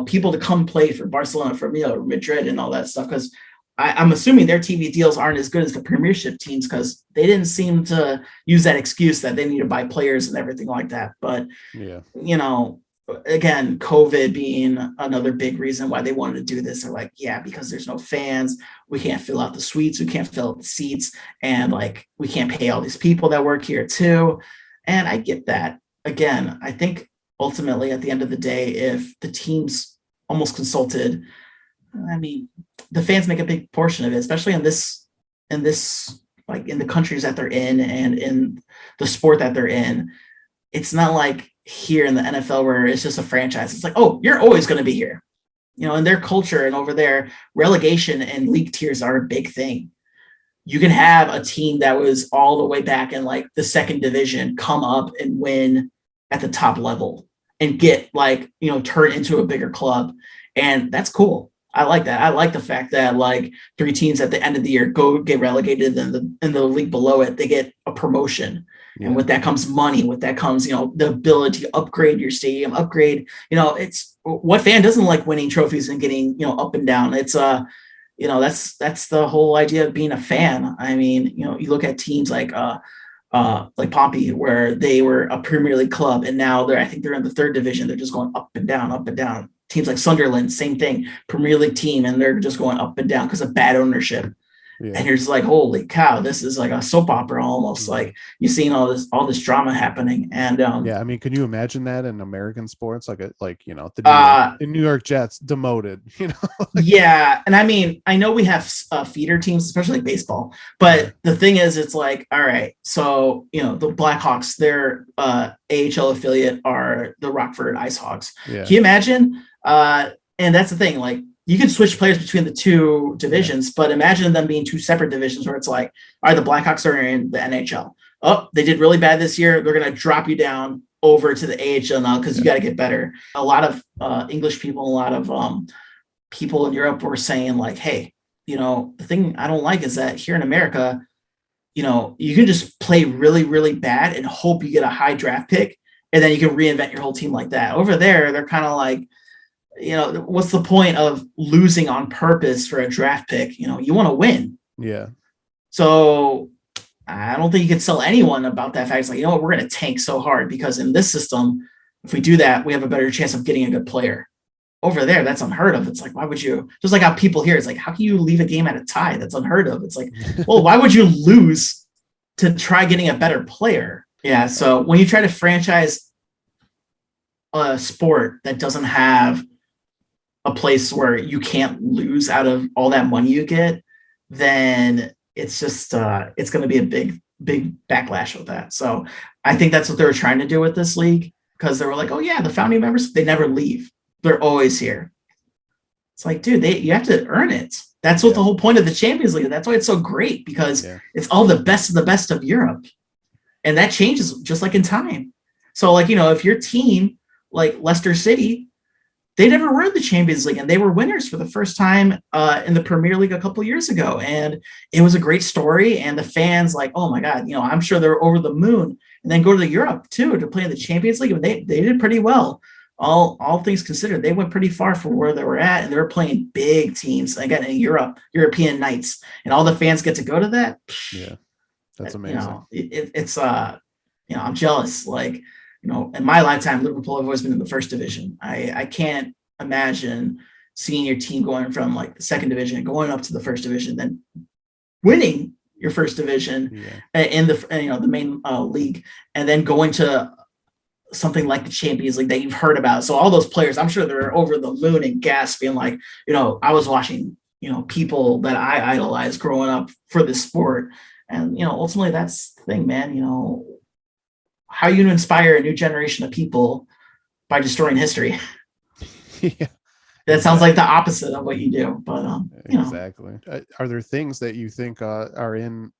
people to come play for Barcelona, for Madrid and all that stuff? Because I'm assuming their TV deals aren't as good as the Premiership teams because they didn't seem to use that excuse that they need to buy players and everything like that. But, again, COVID being another big reason why they wanted to do this. They're like, yeah, because there's no fans. We can't fill out the suites. We can't fill out the seats. And like, we can't pay all these people that work here too. And I get that. Again, I think ultimately at the end of the day, if the teams almost consulted, I mean, the fans make a big portion of it, especially in this, like in the countries that they're in and in the sport that they're in. it's not like here in the NFL where it's just a franchise. It's like, oh, you're always going to be here. In their culture and over there, relegation and league tiers are a big thing. You can have a team that was all the way back in like the second division come up and win at the top level and get like, turn into a bigger club. And that's cool. I like that. I like the fact that like 3 teams at the end of the year go get relegated in the league below it, they get a promotion. Yeah. And with that comes money. With that comes, the ability to upgrade your stadium, it's what fan doesn't like winning trophies and getting, up and down. It's that's the whole idea of being a fan. I mean, you look at teams like Pompey, where they were a Premier League club and now I think they're in the 3rd division. They're just going up and down, up and down. Teams like Sunderland, same thing, Premier League team, and they're just going up and down because of bad ownership. Yeah. And you're just like, holy cow, this is like a soap opera almost. Mm-hmm. Like you're seeing all this drama happening. And yeah, I mean, can you imagine that in American sports? The New York Jets demoted, Yeah. And I mean, I know we have feeder teams, especially like baseball, but the thing is, it's like, all right, so the Blackhawks, their AHL affiliate are the Rockford Ice Hogs. Yeah. Can you imagine? And that's the thing, like, you can switch players between the 2 divisions, but imagine them being 2 separate divisions where it's like, all right, the Blackhawks are in the NHL. Oh, they did really bad this year. They're going to drop you down over to the AHL now because you got to get better. A lot of English people, a lot of people in Europe were saying like, hey, the thing I don't like is that here in America, you can just play really, really bad and hope you get a high draft pick, and then you can reinvent your whole team like that. Over there, they're kind of like, what's the point of losing on purpose for a draft pick? You want to win. Yeah. So I don't think you could sell anyone about that fact. It's like, we're going to tank so hard because in this system, if we do that, we have a better chance of getting a good player. Over there, that's unheard of. It's like, why would you? Just like how people here, it's like, how can you leave a game at a tie? That's unheard of. It's like, well, why would you lose to try getting a better player? Yeah. So when you try to franchise a sport that doesn't have a place where you can't lose out of all that money you get, then it's just it's going to be a big backlash with that. So I think that's what they were trying to do with this league, because they were like, oh yeah, the founding members, they never leave, they're always here. It's like, dude, you have to earn it. That's what the whole point of the Champions League. That's why it's so great, because it's all the best of the best of Europe, and that changes just like in time. So like, if your team like Leicester City, they never were in the Champions League, and they were winners for the first time in the Premier League a couple of years ago. And it was a great story. And the fans like, oh my God, I'm sure they're over the moon. And then go to Europe too, to play in the Champions League. And they did pretty well. All things considered, they went pretty far from where they were at, and they were playing big teams again in Europe, European nights, and all the fans get to go to that. Yeah, that's amazing. It's I'm jealous. Like, in my lifetime, Liverpool have always been in the 1st division. I can't imagine seeing your team going from like the 2nd division, going up to the 1st division, then winning your 1st division in the main league, and then going to something like the Champions League that you've heard about. So all those players, I'm sure they're over the moon and gasping like, I was watching, people that I idolized growing up for this sport. And, ultimately that's the thing, man. How are you going to inspire a new generation of people by destroying history? Yeah. That sounds like the opposite of what you do, but exactly. Are there things that you think are in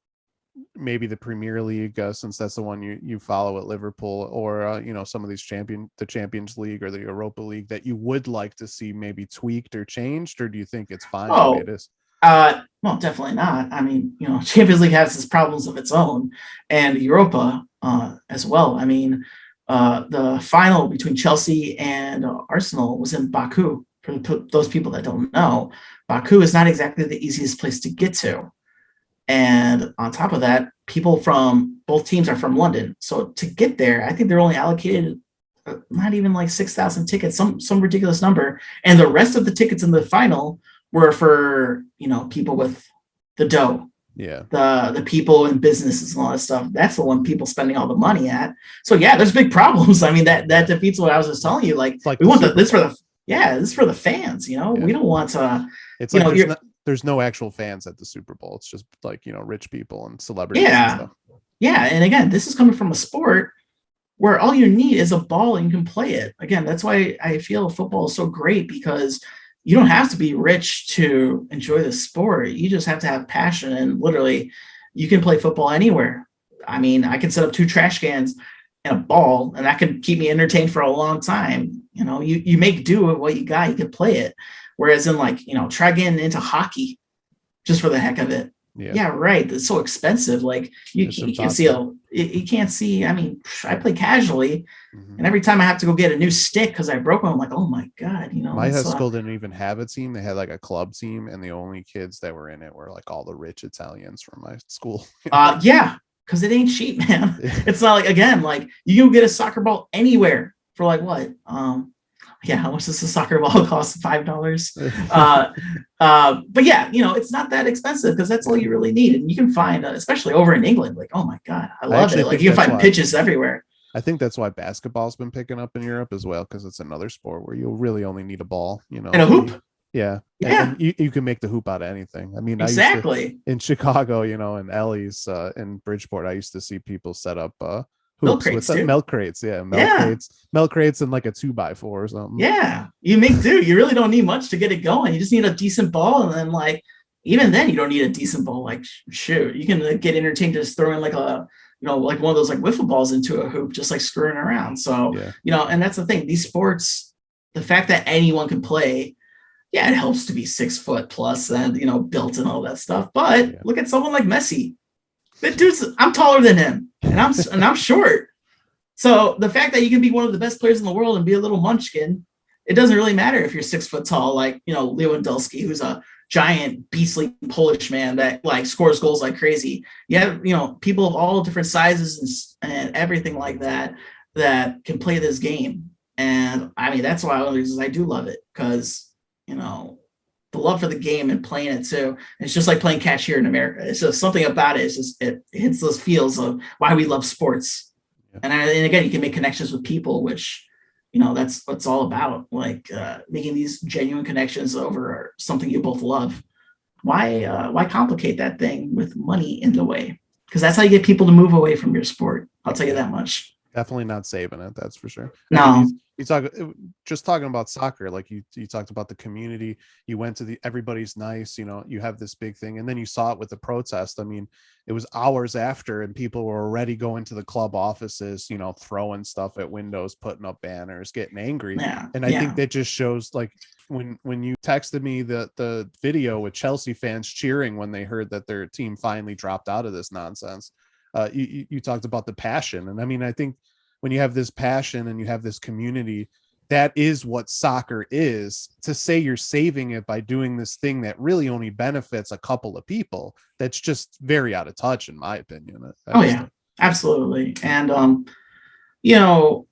maybe the Premier League, since that's the one you follow at Liverpool, or some of these the Champions League or the Europa League, that you would like to see maybe tweaked or changed, or do you think it's fine the way it is? Well, definitely not. I mean, Champions League has its problems of its own, and Europa as well. I mean, the final between Chelsea and Arsenal was in Baku. For those people that don't know, Baku is not exactly the easiest place to get to. And on top of that, people from both teams are from London. So to get there, I think they're only allocated not even like 6,000 tickets, some ridiculous number. And the rest of the tickets in the final were for, people with the dough. Yeah. The people in businesses and all that stuff. That's the one people spending all the money at. So yeah, there's big problems. I mean, that defeats what I was just telling you. Like we want this for the fans, we don't want to, it's like there's no actual fans at the Super Bowl. It's just like, rich people and celebrities. Yeah. And stuff. Yeah. And again, this is coming from a sport where all you need is a ball and you can play it. Again, that's why I feel football is so great, because you don't have to be rich to enjoy the sport. You just have to have passion, and literally you can play football anywhere. I mean, I can set up 2 trash cans and a ball, and that can keep me entertained for a long time. You know, you make do with what you got, you can play it. Whereas in, like, you know, try getting into hockey just for the heck of it. Yeah, right. It's so expensive. Like you can't see you can't see. I mean, I play casually, and every time I have to go get a new stick because I broke one, I'm like, oh my God, you know. My high school didn't even have a team. They had like a club team, and the only kids that were in it were like all the rich Italians from my school. Yeah, because it ain't cheap, man. It's not like, again, like you can get a soccer ball anywhere for like what? Yeah, how much does a soccer ball cost? $5. But yeah, you know, it's not that expensive because that's all you really need. And you can find, especially over in England, like, oh my God, I love it. Like you can find pitches everywhere. I think that's why basketball's been picking up in Europe as well, because it's another sport where you really only need a ball, you know. And a hoop. Yeah. And you can make the hoop out of anything. I mean, exactly. In Chicago, you know, in Ellie's in Bridgeport, I used to see people set up milk crates, with milk crates, milk crates and like a 2x4 or something. Yeah, you make do. You really don't need much to get it going. You just need a decent ball, and then like even then you don't need a decent ball. Like shoot, you can get entertained just throwing like a, you know, like one of those like wiffle balls into a hoop, just like screwing around. So you know, and that's the thing. These sports, the fact that anyone can play, yeah, it helps to be 6 foot plus and, you know, built and all that stuff. But look at someone like Messi. That dude's, I'm taller than him, and I'm short. So the fact that you can be one of the best players in the world and be a little munchkin, it doesn't really matter if you're 6 foot tall, like, you know, Lewandowski, who's a giant, beastly Polish man that like scores goals like crazy. You have, you know, people of all different sizes and everything like that that can play this game. And I mean, that's why one of the reasons I do love it, because, you know, the love for the game and playing it too. It's just like playing catch here in America. It's just something about it. It's just, it hits those feels of why we love sports. And again, you can make connections with people, which, you know, that's what it's all about. Like making these genuine connections over something you both love. Why complicate that thing with money in the way? Because that's how you get people to move away from your sport. I'll tell you that much. Definitely not saving it. That's for sure. No. I mean, you talk just talking about soccer, like you talked about the community. You went to everybody's nice, you know, you have this big thing, and then you saw it with the protest. I mean, it was hours after, and people were already going to the club offices, you know, throwing stuff at windows, putting up banners, getting angry. And I think that just shows, like, when you texted me the video with Chelsea fans cheering when they heard that their team finally dropped out of this nonsense. You talked about the passion, and I mean, I think when you have this passion and you have this community, that is what soccer is. To say you're saving it by doing this thing that really only benefits a couple of people, that's just very out of touch, in my opinion. Yeah, absolutely. And you know,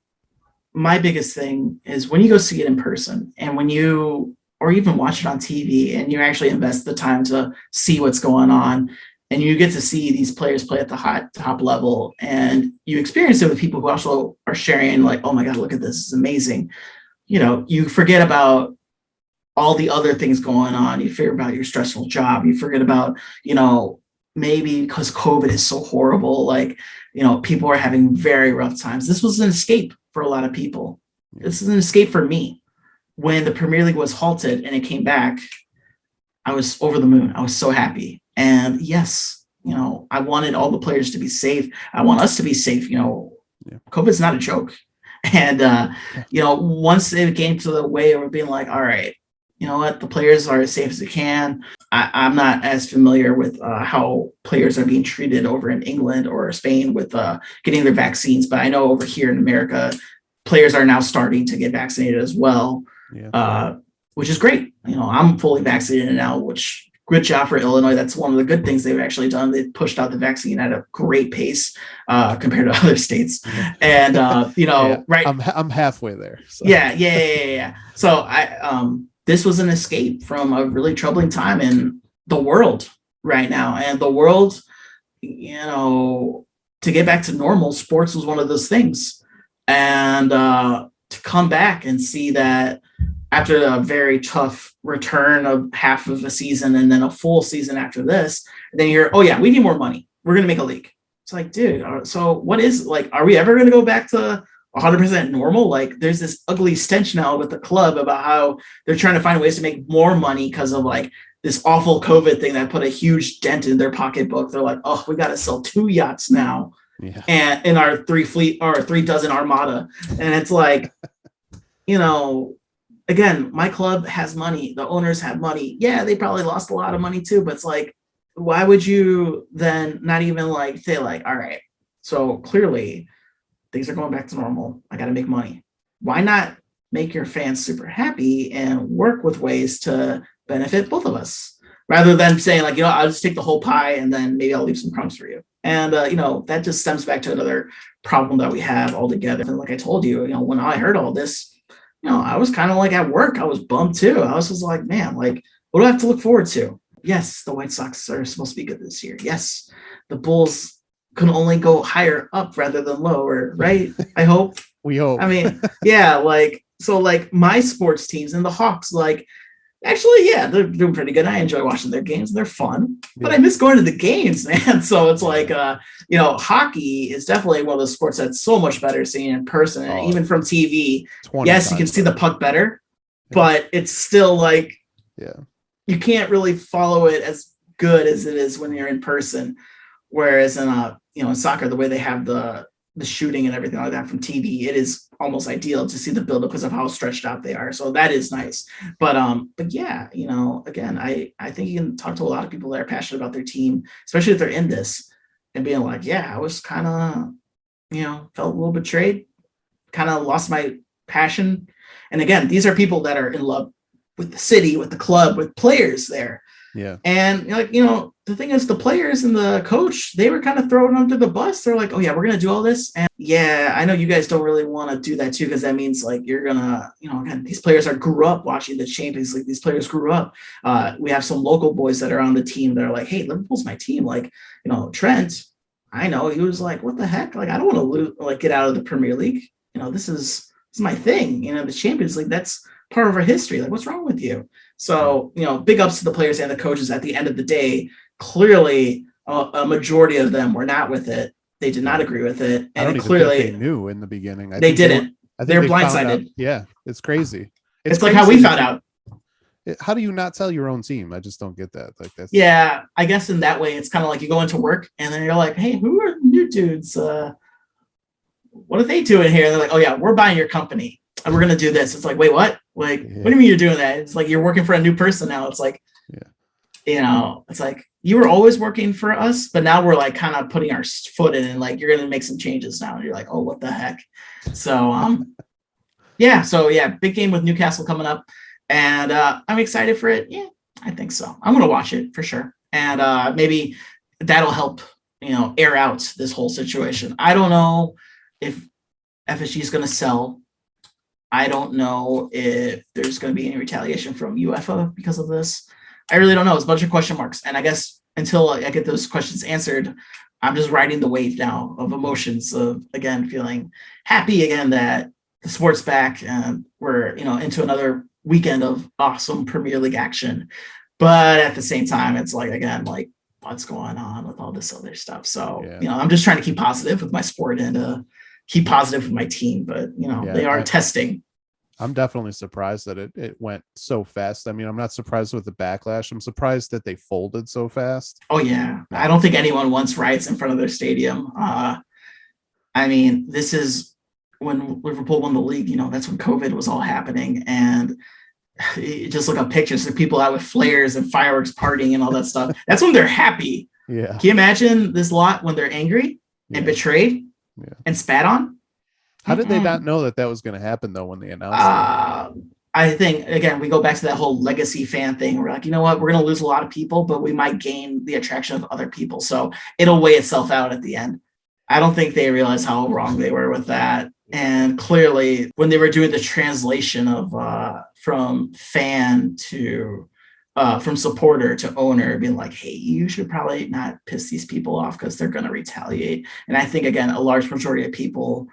my biggest thing is when you go see it in person, and when you, or even watch it on TV, and you actually invest the time to see what's going on, and you get to see these players play at the top level, and you experience it with people who also are sharing, like, oh my God, look at this, it's amazing. You know, you forget about all the other things going on. You forget about your stressful job. You forget about, you know, maybe because COVID is so horrible, like, you know, people are having very rough times. This was an escape for a lot of people. This is an escape for me. When the Premier League was halted and it came back, I was over the moon. I was so happy. And yes, you know, I wanted all the players to be safe. I want us to be safe. You know, COVID's not a joke. And, you know, once it came to the way of being like, all right, you know what, the players are as safe as they can. I'm not as familiar with how players are being treated over in England or Spain with getting their vaccines. But I know over here in America, players are now starting to get vaccinated as well, which is great. You know, I'm fully vaccinated now, which, good job for Illinois. That's one of the good things they've actually done. They've pushed out the vaccine at a great pace compared to other states. And, you know, right. I'm halfway there. So. Yeah. So this was an escape from a really troubling time in the world right now. And the world, you know, to get back to normal, sports was one of those things. And to come back and see that after a very tough return of half of a season and then a full season after this, and then you're, oh yeah, we need more money. We're going to make a league. It's like, dude, so what is, like, are we ever going to go back to 100% normal? Like, there's this ugly stench now with the club about how they're trying to find ways to make more money because of like this awful COVID thing that put a huge dent in their pocketbook. They're like, oh, we got to sell 2 yachts now, and in our 3 dozen armada. And it's like, again, my club has money. The owners have money. Yeah, they probably lost a lot of money too, but it's like, why would you then not even like say like, all right, so clearly things are going back to normal. I got to make money. Why not make your fans super happy and work with ways to benefit both of us, rather than saying like, I'll just take the whole pie and then maybe I'll leave some crumbs for you. And, that just stems back to another problem that we have altogether. And like I told you, when I heard all this, I was kind of like at work, I was bummed too. I was just like, man, like, what do I have to look forward to? Yes, the White Sox are supposed to be good this year. Yes, the Bulls can only go higher up rather than lower, right? I hope. We hope. I mean, yeah, like, so like my sports teams and the Hawks, like, actually, yeah, they're doing pretty good. I enjoy watching their games. They're fun, but I miss going to the games, man. So it's like, hockey is definitely one of those sports that's so much better seeing in person. And even from TV, yes, you can see the puck better, but it's still like, you can't really follow it as good as it is when you're in person. Whereas in in soccer, the way they have the shooting and everything like that from TV, it is almost ideal to see the buildup because of how stretched out they are. So that is nice. But yeah, again, I think you can talk to a lot of people that are passionate about their team, especially if they're in this, and being like, yeah, I was kind of, felt a little betrayed, kind of lost my passion. And again, these are people that are in love with the city, with the club, with players there. Yeah. And the thing is, the players and the coach, they were kind of thrown under the bus. They're like, oh yeah, we're going to do all this. And yeah, I know you guys don't really want to do that too, because that means like you're going to, again, these players grew up watching the Champions League. These players grew up. We have some local boys that are on the team that are like, hey, Liverpool's my team. Like, Trent, I know, he was like, what the heck? Like, I don't want to get out of the Premier League. This is my thing. The Champions League, that's part of our history. Like, what's wrong with you? So, big ups to the players and the coaches. At the end of the day, clearly a majority of them were not with it. They did not agree with it. And I don't even clearly think they knew in the beginning. They didn't. They're blindsided. Yeah, it's crazy. It's like how we found out. How do you not tell your own team? I just don't get that. Like that's. Yeah, I guess in that way, it's kind of like you go into work and then you're like, hey, who are the new dudes? What are they doing here? And they're like, oh yeah, we're buying your company and we're going to do this. It's like, wait, what? Like, what do you mean you're doing that? It's like, you're working for a new person now. It's like, it's like, you were always working for us, but now we're like kind of putting our foot in and like, you're going to make some changes now. And you're like, oh, what the heck? So, big game with Newcastle coming up. And I'm excited for it. Yeah, I think so. I'm going to watch it for sure. And maybe that'll help, air out this whole situation. I don't know if FSG is going to sell. I don't know if there's going to be any retaliation from UEFA because of this. I really don't know. It's a bunch of question marks. And I guess until I get those questions answered, I'm just riding the wave now of emotions of, again, feeling happy again that the sport's back and we're, into another weekend of awesome Premier League action. But at the same time, it's like, again, like what's going on with all this other stuff. So, I'm just trying to keep positive with my sport and keep positive with my team, but they are testing. I'm definitely surprised that it went so fast. I mean, I'm not surprised with the backlash. I'm surprised that they folded so fast. Oh yeah. I don't think anyone wants riots in front of their stadium. I mean, this is when Liverpool won the league, that's when COVID was all happening. And you just look up pictures of people out with flares and fireworks partying and all that stuff. That's when they're happy. Yeah. Can you imagine this lot when they're angry and betrayed and spat on? How did they not know that was going to happen though when they announced it? I think, again, we go back to that whole legacy fan thing. We're like, you know what? We're going to lose a lot of people, but we might gain the attraction of other people. So it'll weigh itself out at the end. I don't think they realized how wrong they were with that. And clearly, when they were doing the translation of from fan to from supporter to owner, being like, hey, you should probably not piss these people off because they're going to retaliate. And I think, again, a large majority of people,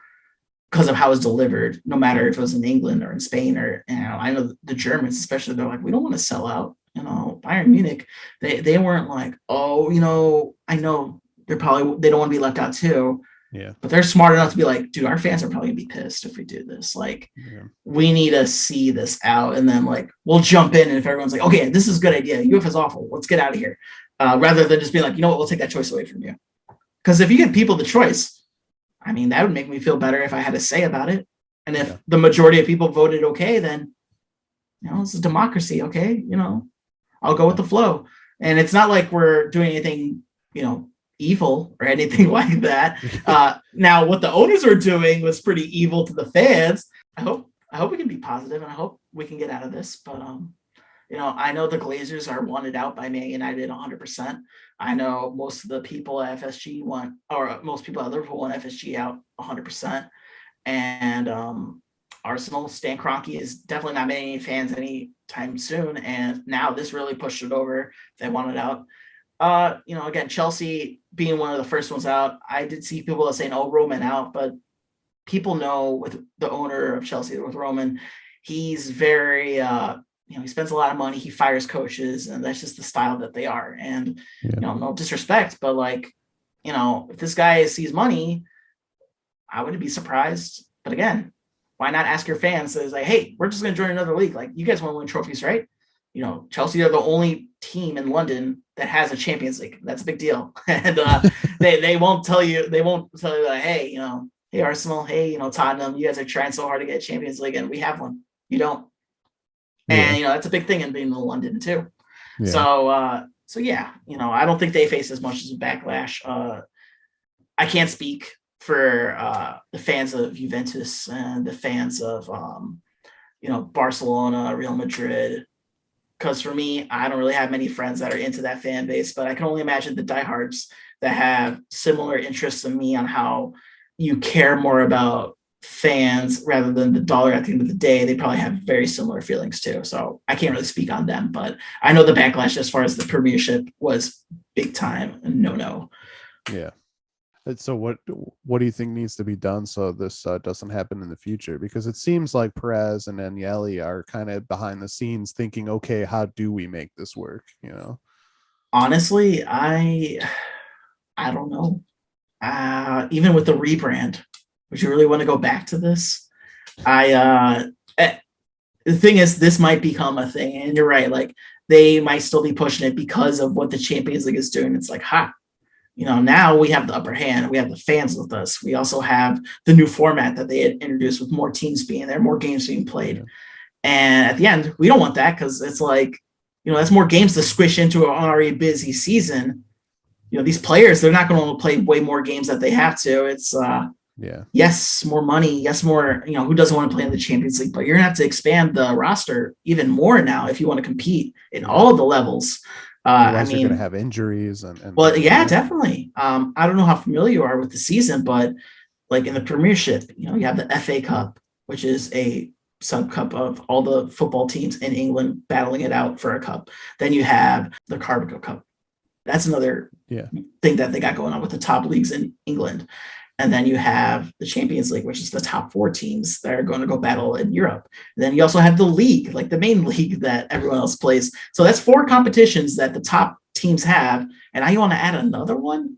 because of how it's delivered, no matter if it was in England or in Spain or, I know the Germans especially, they're like, we don't want to sell out. Bayern Munich, they weren't like, oh, I know they don't want to be left out too. Yeah. But they're smart enough to be like, dude, our fans are probably gonna be pissed if we do this. Like, we need to see this out, and then like we'll jump in, and if everyone's like, okay, this is a good idea, UF is awful, let's get out of here, rather than just being like, you know what, we'll take that choice away from you. Because if you give people the choice, I mean, that would make me feel better if I had a say about it. And if the majority of people voted okay, then it's a democracy. Okay, I'll go with the flow. And it's not like we're doing anything, evil or anything like that. Now, what the owners were doing was pretty evil to the fans. I hope we can be positive, and I hope we can get out of this. But I know the Glazers are wanted out by Man United 100%. I know most of the people at FSG most people at Liverpool want FSG out 100%. And Arsenal, Stan Kroenke is definitely not making any fans anytime soon. And now this really pushed it over. They want it out. Again, Chelsea being one of the first ones out, I did see people saying, oh, Roman out, but people know with the owner of Chelsea, with Roman, he's very, he spends a lot of money, he fires coaches, and that's just the style that they are. And, no disrespect, but like, if this guy sees money, I wouldn't be surprised. But again, why not ask your fans? It's like, hey, we're just going to join another league. Like, you guys want to win trophies, right? Chelsea are the only team in London that has a Champions League. That's a big deal. And they won't tell you like, hey, hey, Arsenal, hey, Tottenham, you guys are trying so hard to get Champions League, and we have one. You don't. And, that's a big thing in being in London too. Yeah. So yeah, I don't think they face as much as a backlash. I can't speak for the fans of Juventus and the fans of, Barcelona, Real Madrid. Because for me, I don't really have many friends that are into that fan base, but I can only imagine the diehards that have similar interests in me on how you care more about fans rather than the dollar at the end of the day. They probably have very similar feelings too. So I can't really speak on them, but I know the backlash as far as the Premiership was big time and no. Yeah. So what do you think needs to be done so this doesn't happen in the future? Because it seems like Perez and Agnelli are kind of behind the scenes thinking, okay, how do we make this work? Honestly, I don't know. Even with the rebrand, would you really want to go back to this? The thing is, this might become a thing, and you're right. Like, they might still be pushing it because of what the Champions League is doing. It's like, now we have the upper hand. We have the fans with us. We also have the new format that they had introduced with more teams being there, more games being played. Yeah. And at the end, we don't want that because it's like, that's more games to squish into an already busy season. These players, they're not going to play way more games that they have to. It's, yes, more money. Yes, more, who doesn't want to play in the Champions League? But you're going to have to expand the roster even more now if you want to compete in all of the levels. You're going to have injuries and well, yeah, definitely. I don't know how familiar you are with the season, but like in the Premiership, you have the FA Cup, which is a sub cup of all the football teams in England battling it out for a cup. Then you have the Carabao Cup. That's another thing that they got going on with the top leagues in England. And then you have the Champions League, which is the top 4 teams that are going to go battle in Europe. And then you also have the league, like the main league that everyone else plays. So that's 4 competitions that the top teams have. And now you want to add another one?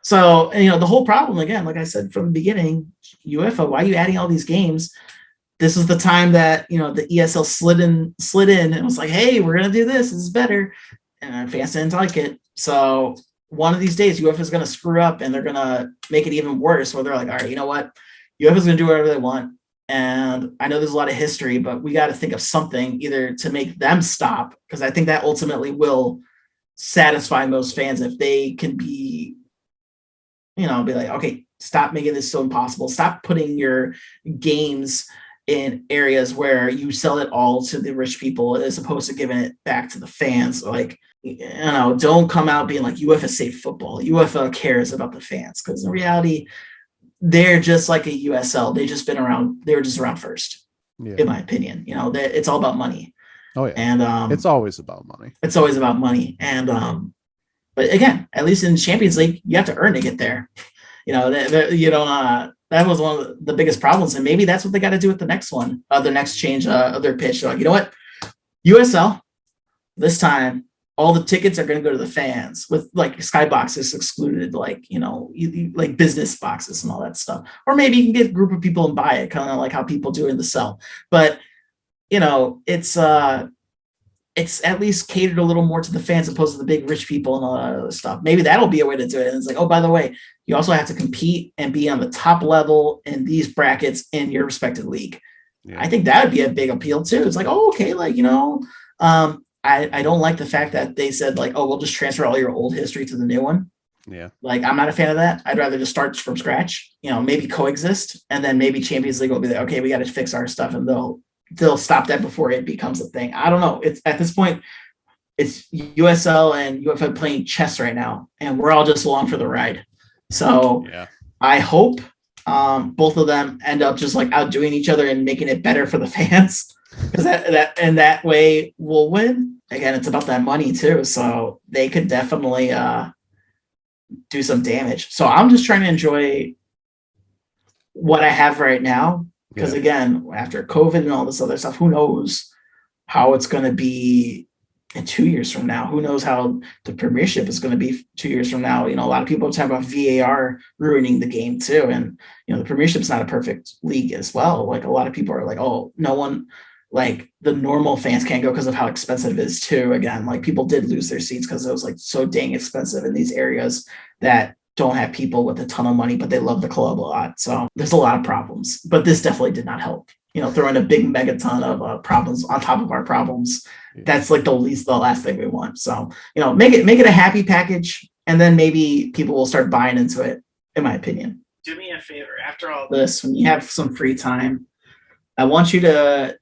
So, the whole problem, again, like I said from the beginning, UEFA, why are you adding all these games? This is the time that, the ESL slid in and was like, hey, we're going to do this. This is better. And fans didn't like it. So one of these days, UEFA is going to screw up and they're going to make it even worse, where they're like, all right, you know what? UEFA is going to do whatever they want. And I know there's a lot of history, but we got to think of something either to make them stop, because I think that ultimately will satisfy most fans if they can be, be like, okay, stop making this so impossible. Stop putting your games in areas where you sell it all to the rich people as opposed to giving it back to the fans. Like, don't come out being like UEFA saved football. UEFA cares about the fans, because in reality, they're just like a USL. They just been around. They were just around first, in my opinion. It's all about money. Oh yeah, and it's always about money. It's always about money. And but again, at least in the Champions League, you have to earn to get there. That was one of the biggest problems, and maybe that's what they got to do with the next one, the next change of their pitch. They're like, you know what, USL, this time all the tickets are going to go to the fans, with like skyboxes excluded, like, like business boxes and all that stuff. Or maybe you can get a group of people and buy it, kind of like how people do in the cell. But it's at least catered a little more to the fans opposed to the big rich people and all that other stuff. Maybe that'll be a way to do it. And it's like, oh, by the way, you also have to compete and be on the top level in these brackets in your respective league. Yeah. I think that would be a big appeal too. It's like, oh, okay, like, I don't like the fact that they said like, oh, we'll just transfer all your old history to the new one. Yeah. Like, I'm not a fan of that. I'd rather just start from scratch, maybe coexist. And then maybe Champions League will be like, okay, we got to fix our stuff. And they'll stop that before it becomes a thing. I don't know. It's at this point, it's USL and UEFA playing chess right now. And we're all just along for the ride. So yeah. I hope both of them end up just like outdoing each other and making it better for the fans. Because that way we'll win. Again, it's about that money too, so they could definitely do some damage. So I'm just trying to enjoy what I have right now, because again, after COVID and all this other stuff, who knows how it's going to be in 2 years from now? Who knows how the Premiership is going to be 2 years from now? A lot of people are talking about VAR ruining the game too, and the Premiership's not a perfect league as well. Like, a lot of people are like, oh, no one. Like, the normal fans can't go because of how expensive it is too. Again, like, people did lose their seats because it was like so dang expensive in these areas that don't have people with a ton of money, but they love the club a lot. So there's a lot of problems, but this definitely did not help. Throwing a big megaton of problems on top of our problems. That's like the last thing we want. So, make it a happy package, and then maybe people will start buying into it, in my opinion. Do me a favor, after all this, when you have some free time, I want you to,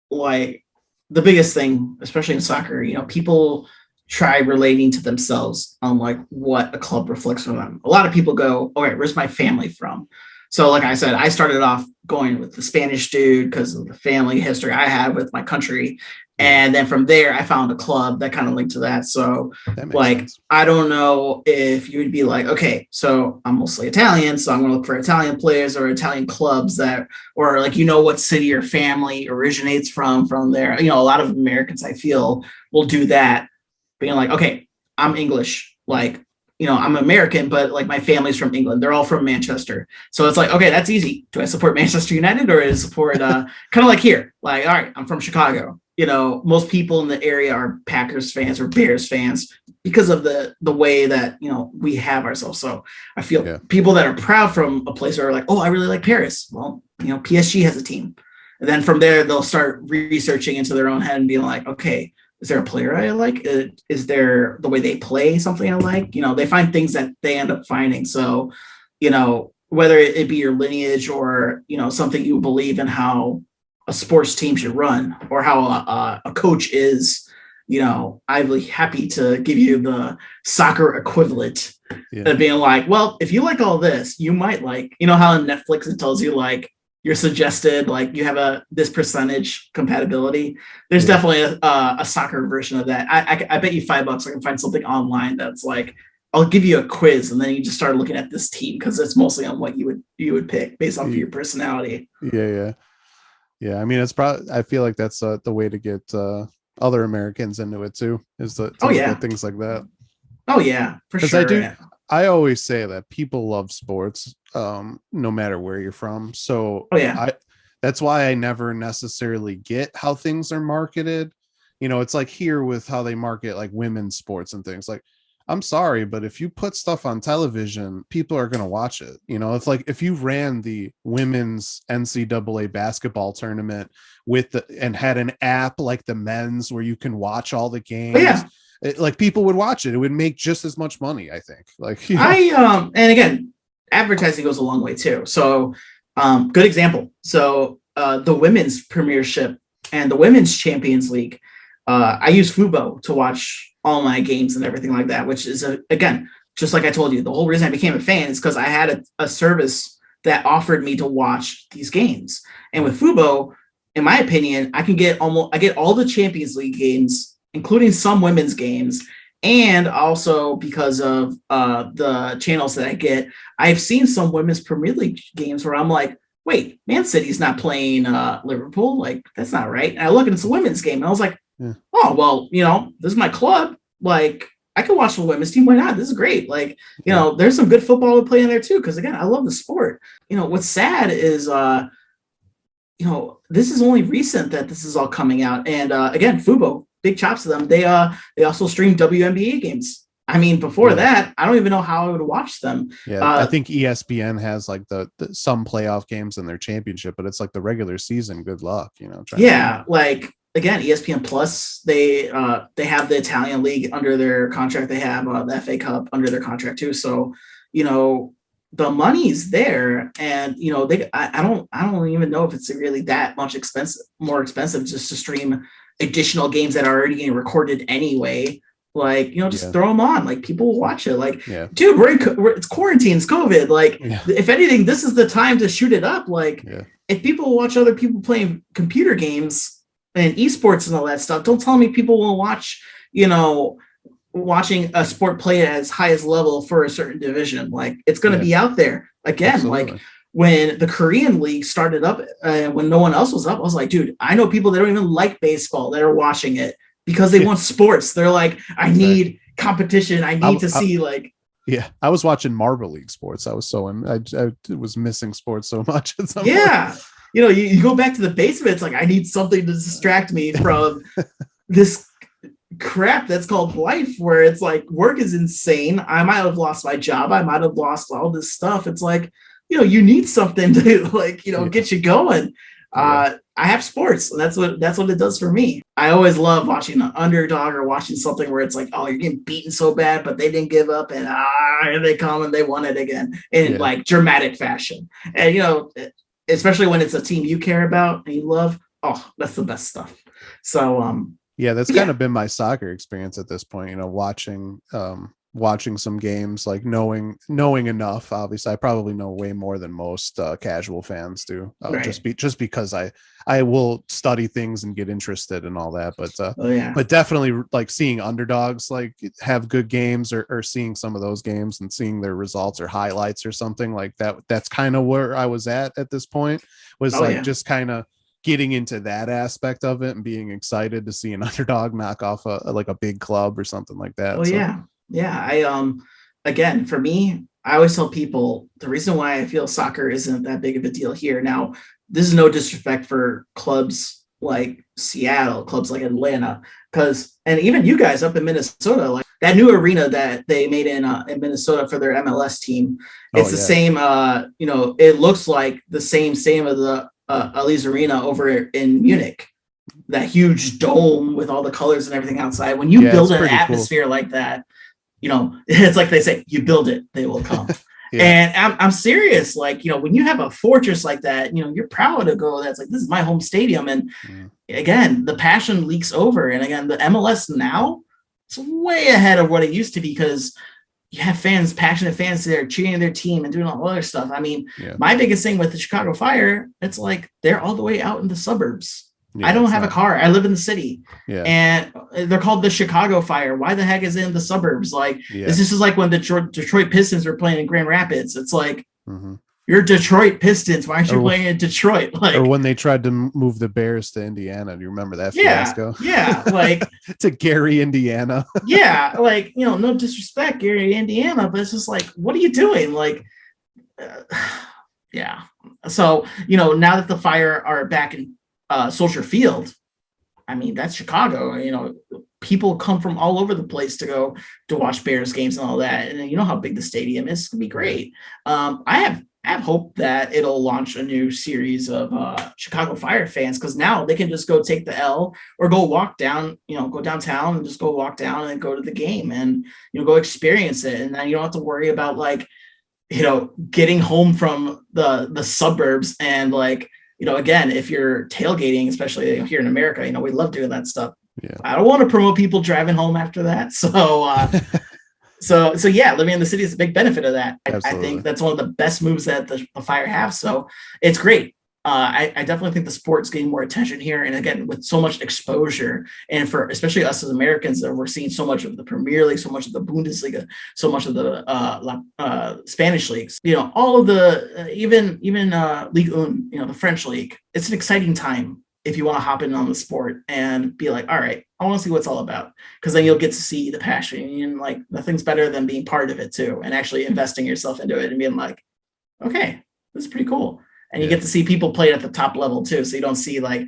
like, the biggest thing, especially in soccer, people try relating to themselves on like what a club reflects on them. A lot of people go, all right, where's my family from? So like I said, I started off going with the Spanish dude because of the family history I have with my country. And then from there, I found a club that kind of linked to that. So like, sense. I don't know if you would be like, okay, so I'm mostly Italian, so I'm going to look for Italian players or Italian clubs that, or like, what city your family originates from there. A lot of Americans, I feel, will do that, being like, okay, I'm English. Like, I'm American, but like my family's from England. They're all from Manchester. So it's like, okay, that's easy. Do I support Manchester United or do I support kind of like here? Like, all right, I'm from Chicago. Most people in the area are Packers fans or Bears fans because of the way that, we have ourselves. So I feel people that are proud from a place are like, oh, I really like Paris. Well, PSG has a team. And then from there, they'll start researching into their own head and being like, okay, is there a player I like? Is there the way they play something I like? They find things that they end up finding. So, whether it be your lineage or, something you believe in how a sports team should run or how a coach is, I'd be happy to give you the soccer equivalent of being like, well, if you like all this, you might like, how on Netflix it tells you like, you're suggested, like you have this percentage compatibility. There's definitely a soccer version of that. I bet you $5 I can find something online that's like, I'll give you a quiz and then you just start looking at this team because it's mostly on what you would pick based off of your personality. Yeah. I mean, it's probably, I feel like that's the way to get other Americans into it too, is to get things like that. Oh yeah, for sure. I always say that people love sports, no matter where you're from. So that's why I never necessarily get how things are marketed. It's like here with how they market like women's sports and things. Like, I'm sorry, but if you put stuff on television, people are going to watch it. It's like if you ran the women's NCAA basketball tournament and had an app like the men's where you can watch all the games. Like people would watch it. It would make just as much money, I think. Like, and again, advertising goes a long way too. So, good example. So, the women's Premiership and the women's Champions League, I use Fubo to watch all my games and everything like that, which is again, just like I told you, the whole reason I became a fan is because I had a service that offered me to watch these games. And with Fubo, in my opinion, I get all the Champions League games, including some women's games. And also because of the channels that I get, I've seen some women's Premier League games where I'm like, wait, Man City's not playing Liverpool. Like, that's not right. And I look and it's a women's game. And I was like, oh, well, this is my club. Like, I can watch the women's team. Why not? This is great. Like, there's some good football to play in there too. Because again, I love the sport. What's sad is, this is only recent that this is all coming out. And again, Fubo, big chops to them. They also stream WNBA games. I mean, before that, I don't even know how I would watch them. Yeah, I think ESPN has like the some playoff games in their championship, but it's like the regular season. Good luck, like again, ESPN Plus, they have the Italian league under their contract. They have the FA Cup under their contract too. So, the money's there, and I don't even know if it's really that much more expensive just to stream additional games that are already getting recorded anyway. Like, just throw them on. Like, people will watch it. Like, dude, it's quarantine, it's COVID. Like, if anything, this is the time to shoot it up. Like, if people watch other people playing computer games and esports and all that stuff, don't tell me people will watch, watching a sport play at its highest level for a certain division. Like, it's going to be out there again. Absolutely. Like, when the Korean league started up, when no one else was up, I was like, dude, I know people that don't even like baseball that are watching it because they want sports. They're like, I need competition. I need to see like. Yeah, I was watching Marble League sports. I was I was missing sports so much. At some point. You go back to the basement. It's like, I need something to distract me from this crap that's called life, where it's like work is insane. I might have lost my job. I might have lost all this stuff. It's like, you need something to like, get you going. I have sports, and that's what it does for me. I always love watching an underdog or watching something where it's like, oh, you're getting beaten so bad, but they didn't give up, and here they come and they won it again in like dramatic fashion. And especially when it's a team you care about and you love, oh, that's the best stuff. So that's kind of been my soccer experience at this point, watching some games, like knowing enough. Obviously I probably know way more than most casual fans do, just because I will study things and get interested and all that, but definitely like seeing underdogs like have good games, or seeing some of those games and seeing their results or highlights or something like that. That's kind of where I was at this point, was just kind of getting into that aspect of it and being excited to see an underdog knock off a big club or something like that. I again, for me, I always tell people the reason why I feel soccer isn't that big of a deal here. Now, this is no disrespect for clubs like Seattle, clubs like Atlanta, and even you guys up in Minnesota, like that new arena that they made in Minnesota for their MLS team. It's the same. It looks like the same of the Allianz Arena over in Munich. That huge dome with all the colors and everything outside. When you build an atmosphere like that, it's like they say, you build it, they will come. And I'm serious. Like, when you have a fortress like that, you're proud to go. That's like, this is my home stadium. And again, the passion leaks over. And again, the MLS now, it's way ahead of what it used to be, because you have fans, passionate fans there cheering their team and doing all other stuff. I mean, my biggest thing with the Chicago Fire, it's like they're all the way out in the suburbs. I don't have a car. I live in the city, and they're called the Chicago Fire. Why the heck is it in the suburbs? Like, this is like when the Detroit Pistons were playing in Grand Rapids. It's like, you're Detroit Pistons. Why aren't you playing in Detroit? Like, or when they tried to move the Bears to Indiana. Do you remember that fiasco? Yeah, like to Gary, Indiana. Like, no disrespect, Gary, Indiana, but it's just like, what are you doing? Like, So, now that the Fire are back in Soldier Field, I mean, that's Chicago. People come from all over the place to go to watch Bears games and all that, and you know how big the stadium is. It's gonna be great. I have hope that it'll launch a new series of Chicago Fire fans, because now they can just go take the L or go walk down, go downtown and just go walk down and go to the game and go experience it, and then you don't have to worry about like getting home from the suburbs and like. Again, if you're tailgating, especially here in America, we love doing that stuff. I don't want to promote people driving home after that. So, living in the city is a big benefit of that. I think that's one of the best moves that the Fire have. So it's great. I definitely think the sport's getting more attention here. And again, with so much exposure, and for especially us as Americans, that we're seeing so much of the Premier League, so much of the Bundesliga, so much of the Spanish leagues, all of the, even Ligue 1, the French league. It's an exciting time if you want to hop in on the sport and be like, all right, I want to see what it's all about, because then you'll get to see the passion, and like nothing's better than being part of it too, and actually investing yourself into it and being like, okay, this is pretty cool. And you get to see people play at the top level too. So you don't see like,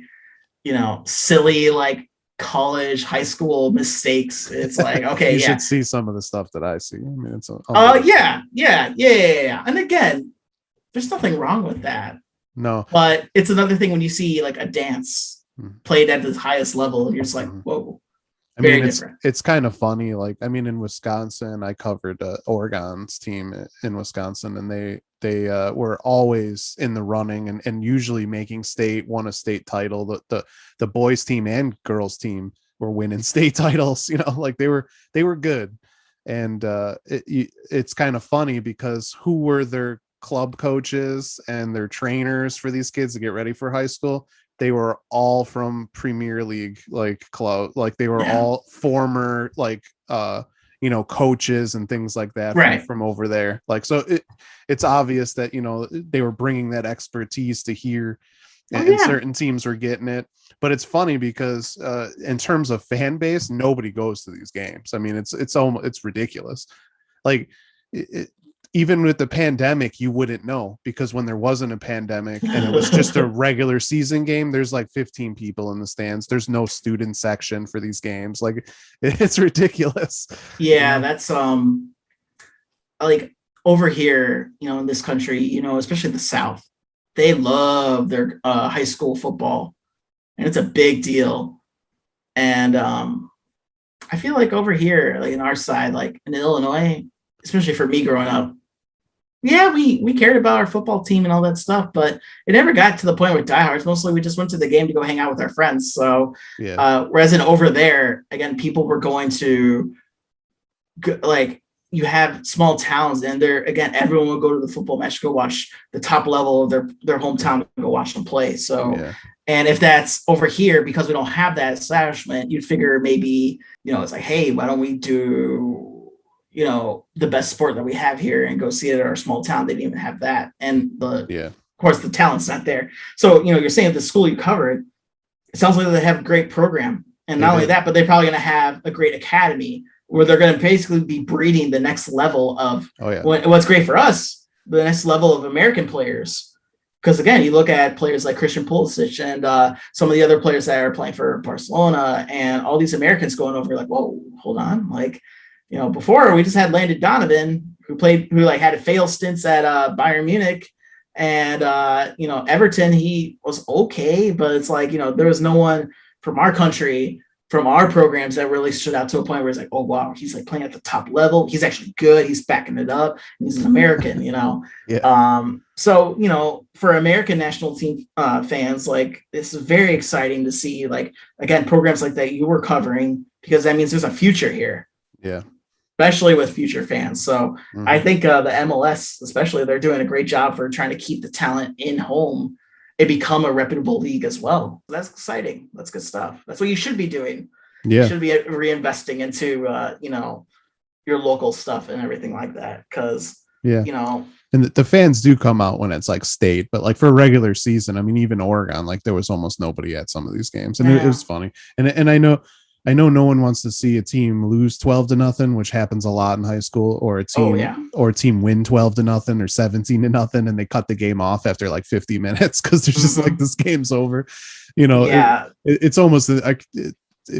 silly like college, high school mistakes. It's like, okay, you should see some of the stuff that I see. I mean, it's yeah. And again, there's nothing wrong with that. No, but it's another thing when you see like a dance played at the highest level, and you're just like, whoa. I mean, it's kind of funny. Like, I mean, in Wisconsin, I covered Oregon's team in Wisconsin, and they were always in the running and usually making state, won a state title. The boys team and girls team were winning state titles. Like they were good, and it's kind of funny because who were their club coaches and their trainers for these kids to get ready for high school? They were all from Premier League, like club, like they were all former, like, coaches and things like that from over there. Like, so it's obvious that, they were bringing that expertise to here, and certain teams were getting it. But it's funny because in terms of fan base, nobody goes to these games. I mean, it's ridiculous. Like even with the pandemic, you wouldn't know, because when there wasn't a pandemic and it was just a regular season game, there's like 15 people in the stands. There's no student section for these games. Like, it's ridiculous. Yeah, that's like over here, in this country, especially the South, they love their high school football, and it's a big deal. And I feel like over here, like in our side, like in Illinois, especially for me growing up, yeah, we cared about our football team and all that stuff, but it never got to the point with diehards. Mostly we just went to the game to go hang out with our friends. So, whereas in over there, again, people were going to, like, you have small towns, and everyone will go to the football match, go watch the top level of their hometown, go watch them play. So, and if that's over here, because we don't have that establishment, you'd figure maybe, it's like, hey, why don't we do, the best sport that we have here and go see it at our small town? They didn't even have that. And of course the talent's not there. So, you're saying the school you covered, it sounds like they have a great program. And not only that, but they're probably going to have a great academy where they're going to basically be breeding the next level of what's great for us, the next level of American players. Because again, you look at players like Christian Pulisic and some of the other players that are playing for Barcelona, and all these Americans going over, like, whoa, hold on. Like, before we just had Landon Donovan, who had failed stints at Bayern Munich, and Everton. He was okay, but it's like, there was no one from our country, from our programs, that really stood out to a point where it's like, oh wow, he's like playing at the top level. He's actually good. He's backing it up. He's an American, So for American national team fans, like, this is very exciting to see, like, again, programs like that you were covering, because that means there's a future here. Yeah. Especially with future fans. So I think the MLS, especially, they're doing a great job for trying to keep the talent in home and become a reputable league as well. That's exciting. That's good stuff. That's what you should be doing. Yeah. You should be reinvesting into, your local stuff and everything like that. Cause, and the fans do come out when it's like state, but like for a regular season, I mean, even Oregon, like there was almost nobody at some of these games, and it was funny. And I know no one wants to see a team lose 12-0, which happens a lot in high school, or a team win 12-0 or 17-0, and they cut the game off after like 50 minutes because they're just like, this game's over. It's almost like,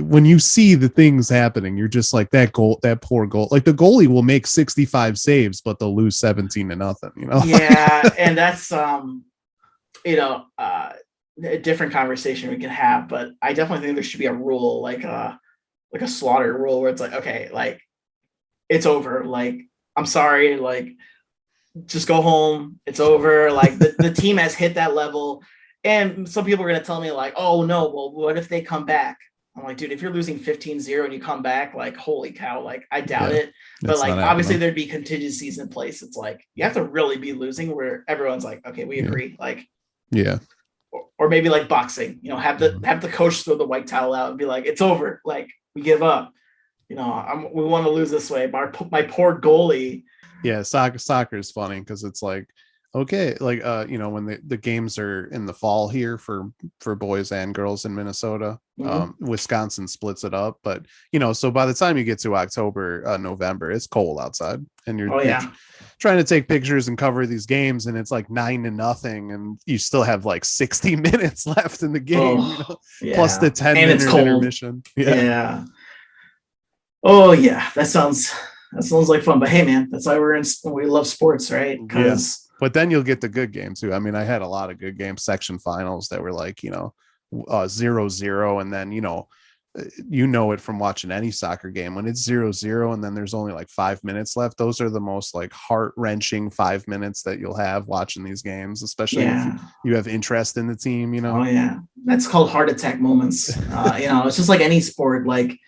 when you see the things happening, you're just like, that poor goal. Like, the goalie will make 65 saves, but they'll lose 17-0. Yeah, and that's a different conversation we can have, but I definitely think there should be a rule, like a slaughter rule, where it's like, okay, like, it's over. Like, I'm sorry, like, just go home. It's over. Like, the team has hit that level. And some people are going to tell me, like, oh no, well, what if they come back? I'm like, dude, if you're losing 15-0 and you come back, like, holy cow, like, I doubt it. But like, obviously there'd be contingencies in place. It's like, you have to really be losing where everyone's like, okay, we agree. Like, or maybe like boxing, have the coach throw the white towel out and be like, it's over. Like, we give up. We want to lose this way. My poor goalie. Yeah, soccer is funny because it's like, Okay, like when the games are in the fall here for boys and girls in Minnesota, Wisconsin splits it up, but so by the time you get to October, November, it's cold outside, and Oh you're yeah. trying to take pictures and cover these games, and it's like 9-0, and you still have like 60 minutes left in the game, Oh plus the yeah. 10 And it's minute cold. intermission. Yeah. Oh yeah. That sounds like fun. But hey man, that's why we love sports, right? Because But then you'll get the good games too. I mean, I had a lot of good games, section finals that were like 0-0, and then it from watching any soccer game when it's 0-0 and then there's only like 5 minutes left. Those are the most like heart-wrenching 5 minutes that you'll have watching these games, especially if you have interest in the team. Oh yeah, that's called heart attack moments. It's just like any sport, like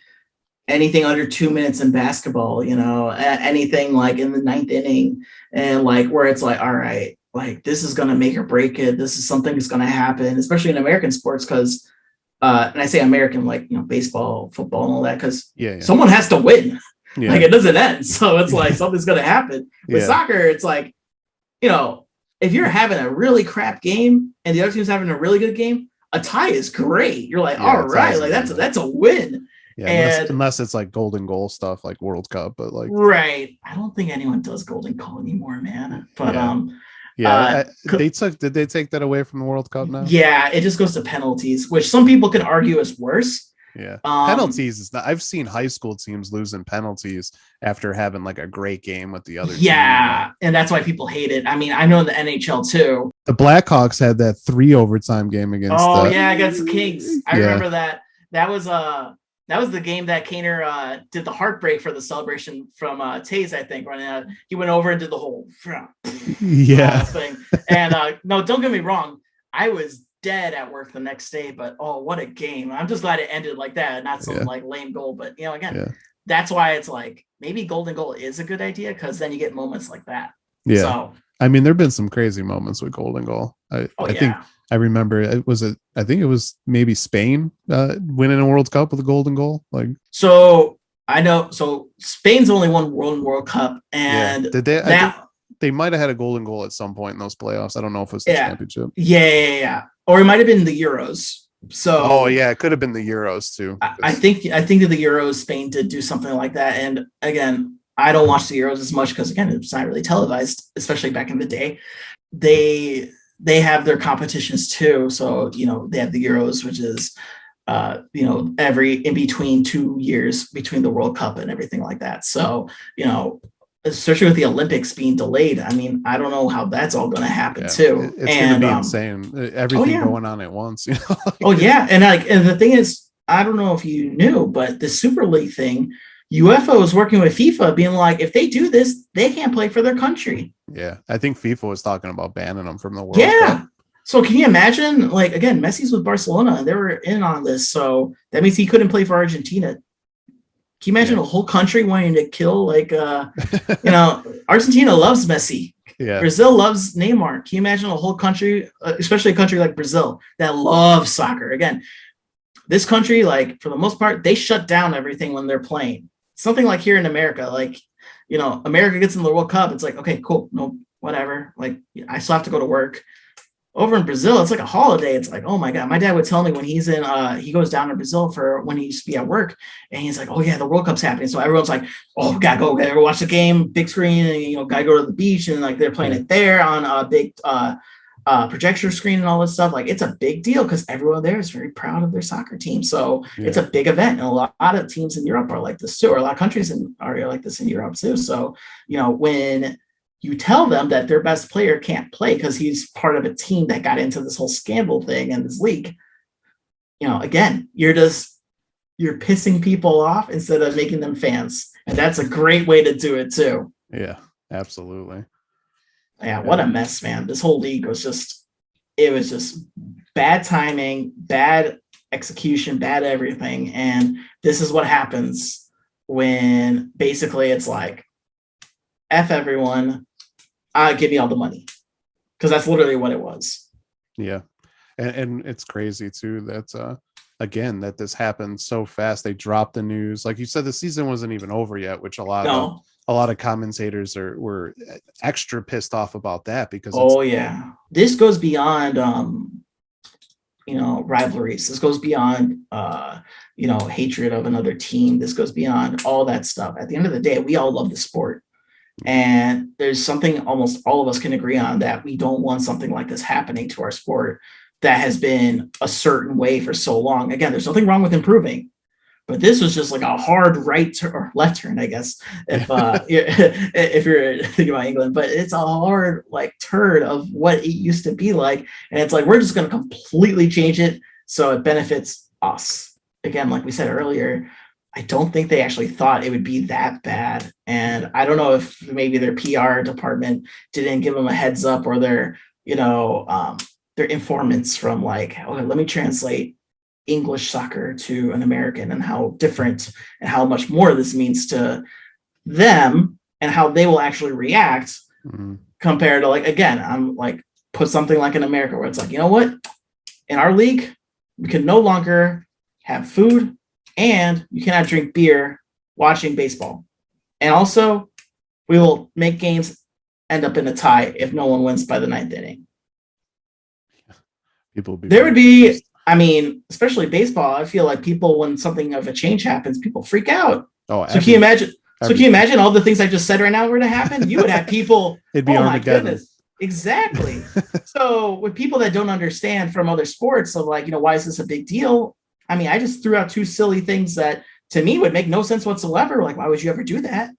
anything under 2 minutes in basketball, anything like in the ninth inning, and like where it's like, all right, like this is going to make or break it. This is something that's going to happen, especially in American sports. Cause and I say American, like, baseball, football and all that. Cause someone has to win. Yeah. Like it doesn't end. So it's like something's going to happen. With soccer, it's like, if you're having a really crap game and the other team's having a really good game, a tie is great. You're like, all right, awesome. Like that's a win. Yeah, unless it's like golden goal stuff like World Cup, but like right. I don't think anyone does golden goal anymore, man. But did they take that away from the World Cup now? Yeah, it just goes to penalties, which some people can argue is worse. Yeah, penalties is not. I've seen high school teams losing penalties after having like a great game with the other team. And that's why people hate it. I mean, I know in the NHL too. The Blackhawks had that 3 overtime game against. Against the Kings. I remember that. That was the game that Kaner did the heartbreak for the celebration from Taze, I think, when he went over and did the whole thing. And no, don't get me wrong. I was dead at work the next day, but what a game. I'm just glad it ended like that, not some like lame goal. But, that's why it's like maybe golden goal is a good idea because then you get moments like that. Yeah. So, I mean, there have been some crazy moments with golden goal. I think I remember I think it was maybe Spain winning a World Cup with a golden goal. Like, so I know. So Spain's only won one World Cup, and did they? They might have had a golden goal at some point in those playoffs. I don't know if it was the championship. Yeah. Or it might have been the Euros. So it could have been the Euros too. I think that the Euros, Spain did do something like that. And again, I don't watch the Euros as much because again, it's not really televised, especially back in the day. They have their competitions too. So, they have the Euros, which is, every in between 2 years between the World Cup and everything like that. So, especially with the Olympics being delayed, I mean, I don't know how that's all going to happen too. It's going to be insane. Everything going on at once. And the thing is, I don't know if you knew, but the Super League thing, UEFA was working with FIFA being like, if they do this, they can't play for their country. Yeah. I think FIFA was talking about banning them from the World Cup. So can you imagine, like, again, Messi's with Barcelona and they were in on this. So that means he couldn't play for Argentina. Can you imagine a whole country wanting to kill, like, Argentina loves Messi. Yeah. Brazil loves Neymar. Can you imagine a whole country, especially a country like Brazil that loves soccer? Again, this country, like, for the most part, they shut down everything when they're playing. Something like here in America, like, America gets in the World Cup. It's like, okay, cool. No, whatever. Like, I still have to go to work. Over in Brazil, it's like a holiday. It's like, oh my God. My dad would tell me when he's in, he goes down to Brazil for when he used to be at work. And he's like, oh yeah, the World Cup's happening. So everyone's like, oh, gotta go watch the game, big screen, and, gotta go to the beach. And like, they're playing it there on a big projector screen and all this stuff. Like, it's a big deal because everyone there is very proud of their soccer team. So it's a big event. And a lot of teams in Europe are like this too, or a lot of countries are like this in Europe too. So, when you tell them that their best player can't play because he's part of a team that got into this whole scandal thing in this league, again, you're pissing people off instead of making them fans. And that's a great way to do it too. Yeah, absolutely. Yeah, what a mess, man. This whole league was just bad timing, bad execution, bad everything. And this is what happens when basically it's like, F everyone, give me all the money. Because that's literally what it was. Yeah. And it's crazy too that again, that this happened so fast. They dropped the news. Like you said, the season wasn't even over yet, which a lot of commentators were extra pissed off about that because this goes beyond rivalries. This goes beyond hatred of another team. This goes beyond all that stuff. At the end of the day, we all love the sport. And there's something almost all of us can agree on, that we don't want something like this happening to our sport that has been a certain way for so long. Again, there's nothing wrong with improving, but this was just like a hard right or left turn, I guess, if you're thinking about England. But it's a hard turn of what it used to be like, and it's like we're just going to completely change it so it benefits us. Again, like we said earlier, I don't think they actually thought it would be that bad. And I don't know if maybe their PR department didn't give them a heads up, or their informants from okay, let me translate English soccer to an American and how different and how much more this means to them and how they will actually react compared to again, I'm put something like in America where it's you know what? In our league, we can no longer have food, and you cannot drink beer watching baseball. And also, we will make games end up in a tie if no one wins by the 9th inning. Especially baseball, I feel like people, when something of a change happens, people freak out. So can you imagine? So can you imagine all the things I just said right now were to happen? You would have people. It'd be Armageddon. My goodness. Exactly. So with people that don't understand from other sports, so why is this a big deal? I just threw out two silly things that to me would make no sense whatsoever. Why would you ever do that?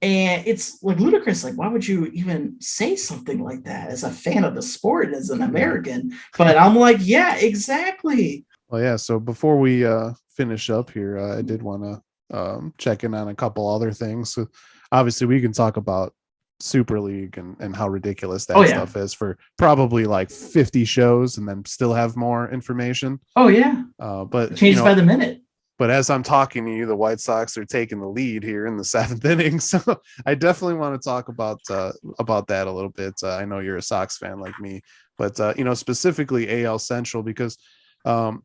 And it's ludicrous. Why would you even say something like that as a fan of the sport, as an American? But I'm yeah, exactly. Well, yeah. So before we finish up here, I did want to check in on a couple other things. So obviously we can talk about Super League and how ridiculous that stuff is for probably 50 shows and then still have more information. But it changes by the minute. But as I'm talking to you, the White Sox are taking the lead here in the 7th inning. So I definitely want to talk about that a little bit. I know you're a Sox fan like me, but specifically AL Central, because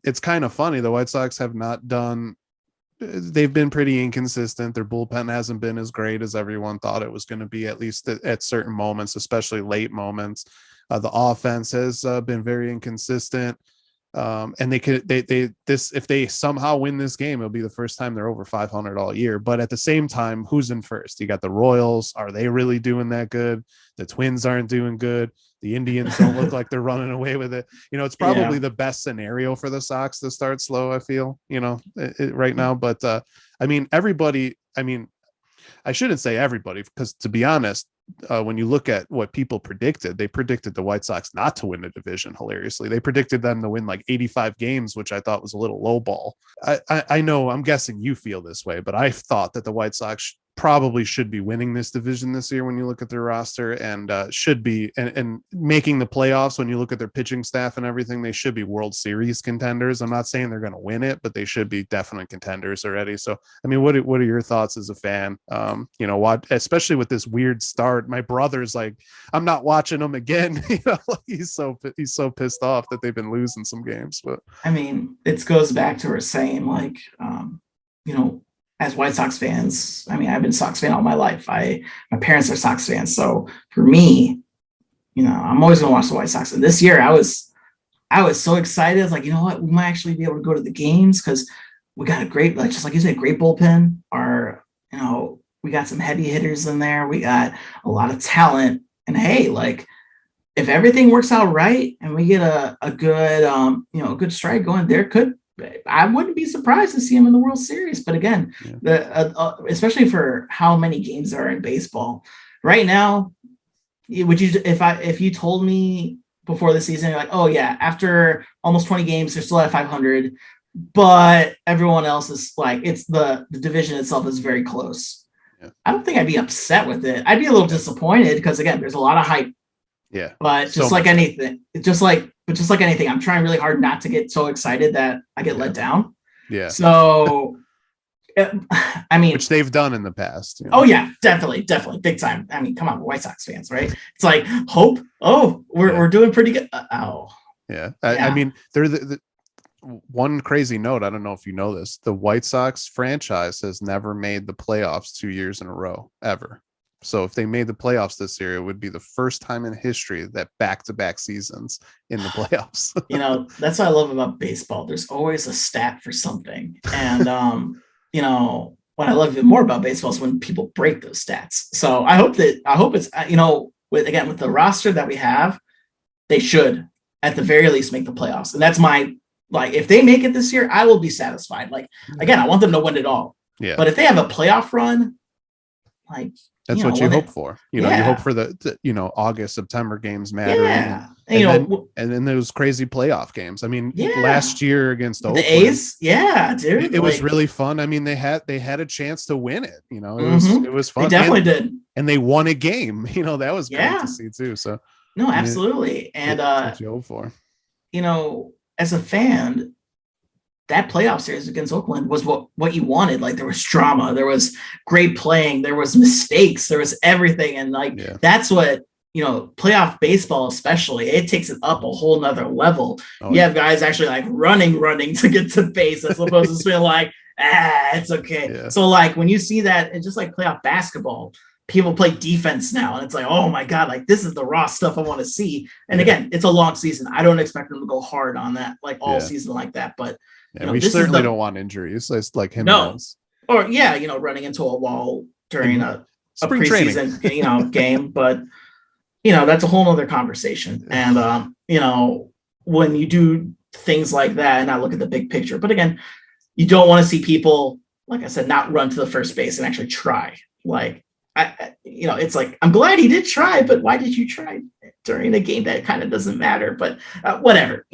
it's kind of funny. The White Sox have not done. They've been pretty inconsistent. Their bullpen hasn't been as great as everyone thought it was going to be, at least at certain moments, especially late moments. The offense has been very inconsistent. And if they somehow win this game, it'll be the first time they're over 500 all year. But at the same time, who's in first? You got the Royals. Are they really doing that good? The Twins aren't doing good. The Indians don't look like they're running away with it. It's probably the best scenario for the Sox to start slow, I feel, right now. But everybody, I shouldn't say everybody, because to be honest, when you look at what people predicted, they predicted the White Sox not to win the division. Hilariously, they predicted them to win 85 games, which I thought was a little low ball. I know, I'm guessing you feel this way, but I thought that the White Sox probably should be winning this division this year when you look at their roster, and should be and making the playoffs. When you look at their pitching staff and everything, they should be World Series contenders. I'm not saying they're going to win it, but they should be definite contenders already. So what are your thoughts as a fan? Especially with this weird start. My brother's I'm not watching them again. He's so pissed off that they've been losing some games. But it goes back to her saying as White Sox fans, I've been a Sox fan all my life. My parents are Sox fans. So for me, I'm always going to watch the White Sox. And this year I was so excited. I was you know what, we might actually be able to go to the games because we got a great, just like you said, great bullpen. We got some heavy hitters in there. We got a lot of talent. And hey, if everything works out right and we get a good, a good strike going, I wouldn't be surprised to see him in the World Series. But again, especially for how many games there are in baseball right now, if you told me before the season, after almost 20 games, they're still at 500, but everyone else is it's the division itself is very close. Yeah. I don't think I'd be upset with it. I'd be a little disappointed because again, there's a lot of hype. Yeah. But just like anything, I'm trying really hard not to get so excited that I get let down. Yeah. So, which they've done in the past. Oh yeah, definitely, big time. Come on, White Sox fans, right? It's hope. Oh, we're doing pretty good. Yeah. They're one crazy note, I don't know if you know this, the White Sox franchise has never made the playoffs 2 years in a row ever. So if they made the playoffs this year, it would be the first time in history that back-to-back seasons in the playoffs. That's what I love about baseball. There's always a stat for something. And what I love even more about baseball is when people break those stats. So I hope it's with the roster that we have, they should at the very least make the playoffs. And that's my, like, if they make it this year, I will be satisfied. Like, again, I want them to win it all. Yeah. But if they have a playoff run, like, that's what you hope for. You hope for the August, September games mattering. Yeah. And then those crazy playoff games. I mean, last year against Oakland, the A's, dude. It was really fun. I mean, they had a chance to win it. It was fun. They definitely did. And they won a game. That was great to see too. So no, absolutely. And that's what you hope for. As a fan, that playoff series against Oakland was what you wanted. Like, there was drama, there was great playing, there was mistakes, there was everything. And that's what, playoff baseball, especially, it takes it up a whole nother level. You have guys actually like running to get to base as opposed to being like, it's okay. Yeah. So like when you see that, it's just like playoff basketball, people play defense now, and it's like, oh my God, like this is the raw stuff I want to see. And again, it's a long season. I don't expect them to go hard on that, like all season like that. But we certainly don't want injuries. It's like him. No. Or running into a wall during a preseason, game. But that's a whole nother conversation. And when you do things like that and not look at the big picture, but again, you don't want to see people, like I said, not run to the first base and actually try. Like, it's like, I'm glad he did try, but why did you try during a game that kind of doesn't matter? But whatever,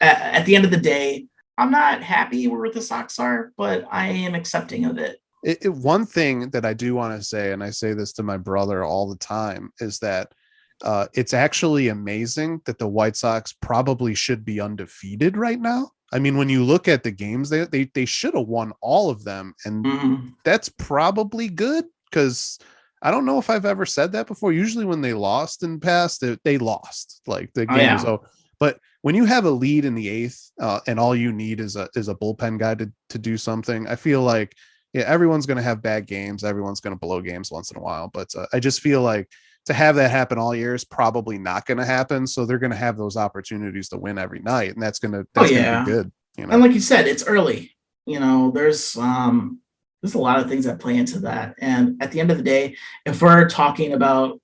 at the end of the day, I'm not happy where the Sox are, but I am accepting of it. One thing that I do want to say, and I say this to my brother all the time, is that it's actually amazing that the White Sox probably should be undefeated right now. I mean, when you look at the games, they should have won all of them. And that's probably good, because I don't know if I've ever said that before. Usually when they lost in the past, they lost. Like, the game was over. But when you have a lead in the eighth and all you need is a bullpen guy to do something, I feel like everyone's going to have bad games. Everyone's going to blow games once in a while. But I just feel like to have that happen all year is probably not going to happen. So they're going to have those opportunities to win every night, and that's going to be good. And like you said, it's early. There's a lot of things that play into that. And at the end of the day, if we're talking about,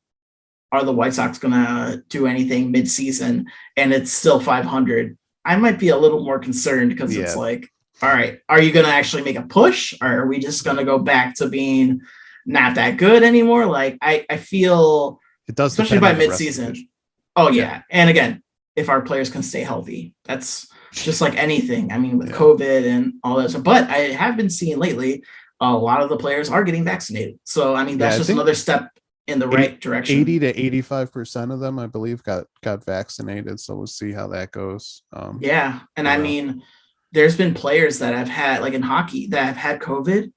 are the White Sox going to do anything mid-season and it's still 500, I might be a little more concerned, because it's like, all right, are you going to actually make a push, or are we just going to go back to being not that good anymore? Like, I feel it does, especially by mid-season. Oh yeah. And again, if our players can stay healthy, that's just like anything. I mean, with COVID and all that stuff. But I have been seeing lately, a lot of the players are getting vaccinated. So, I mean, that's just another step in the right direction. 80 to 85% of them, I believe, got vaccinated. So we'll see how that goes. And I mean, there's been players that have had, like in hockey, that have had COVID,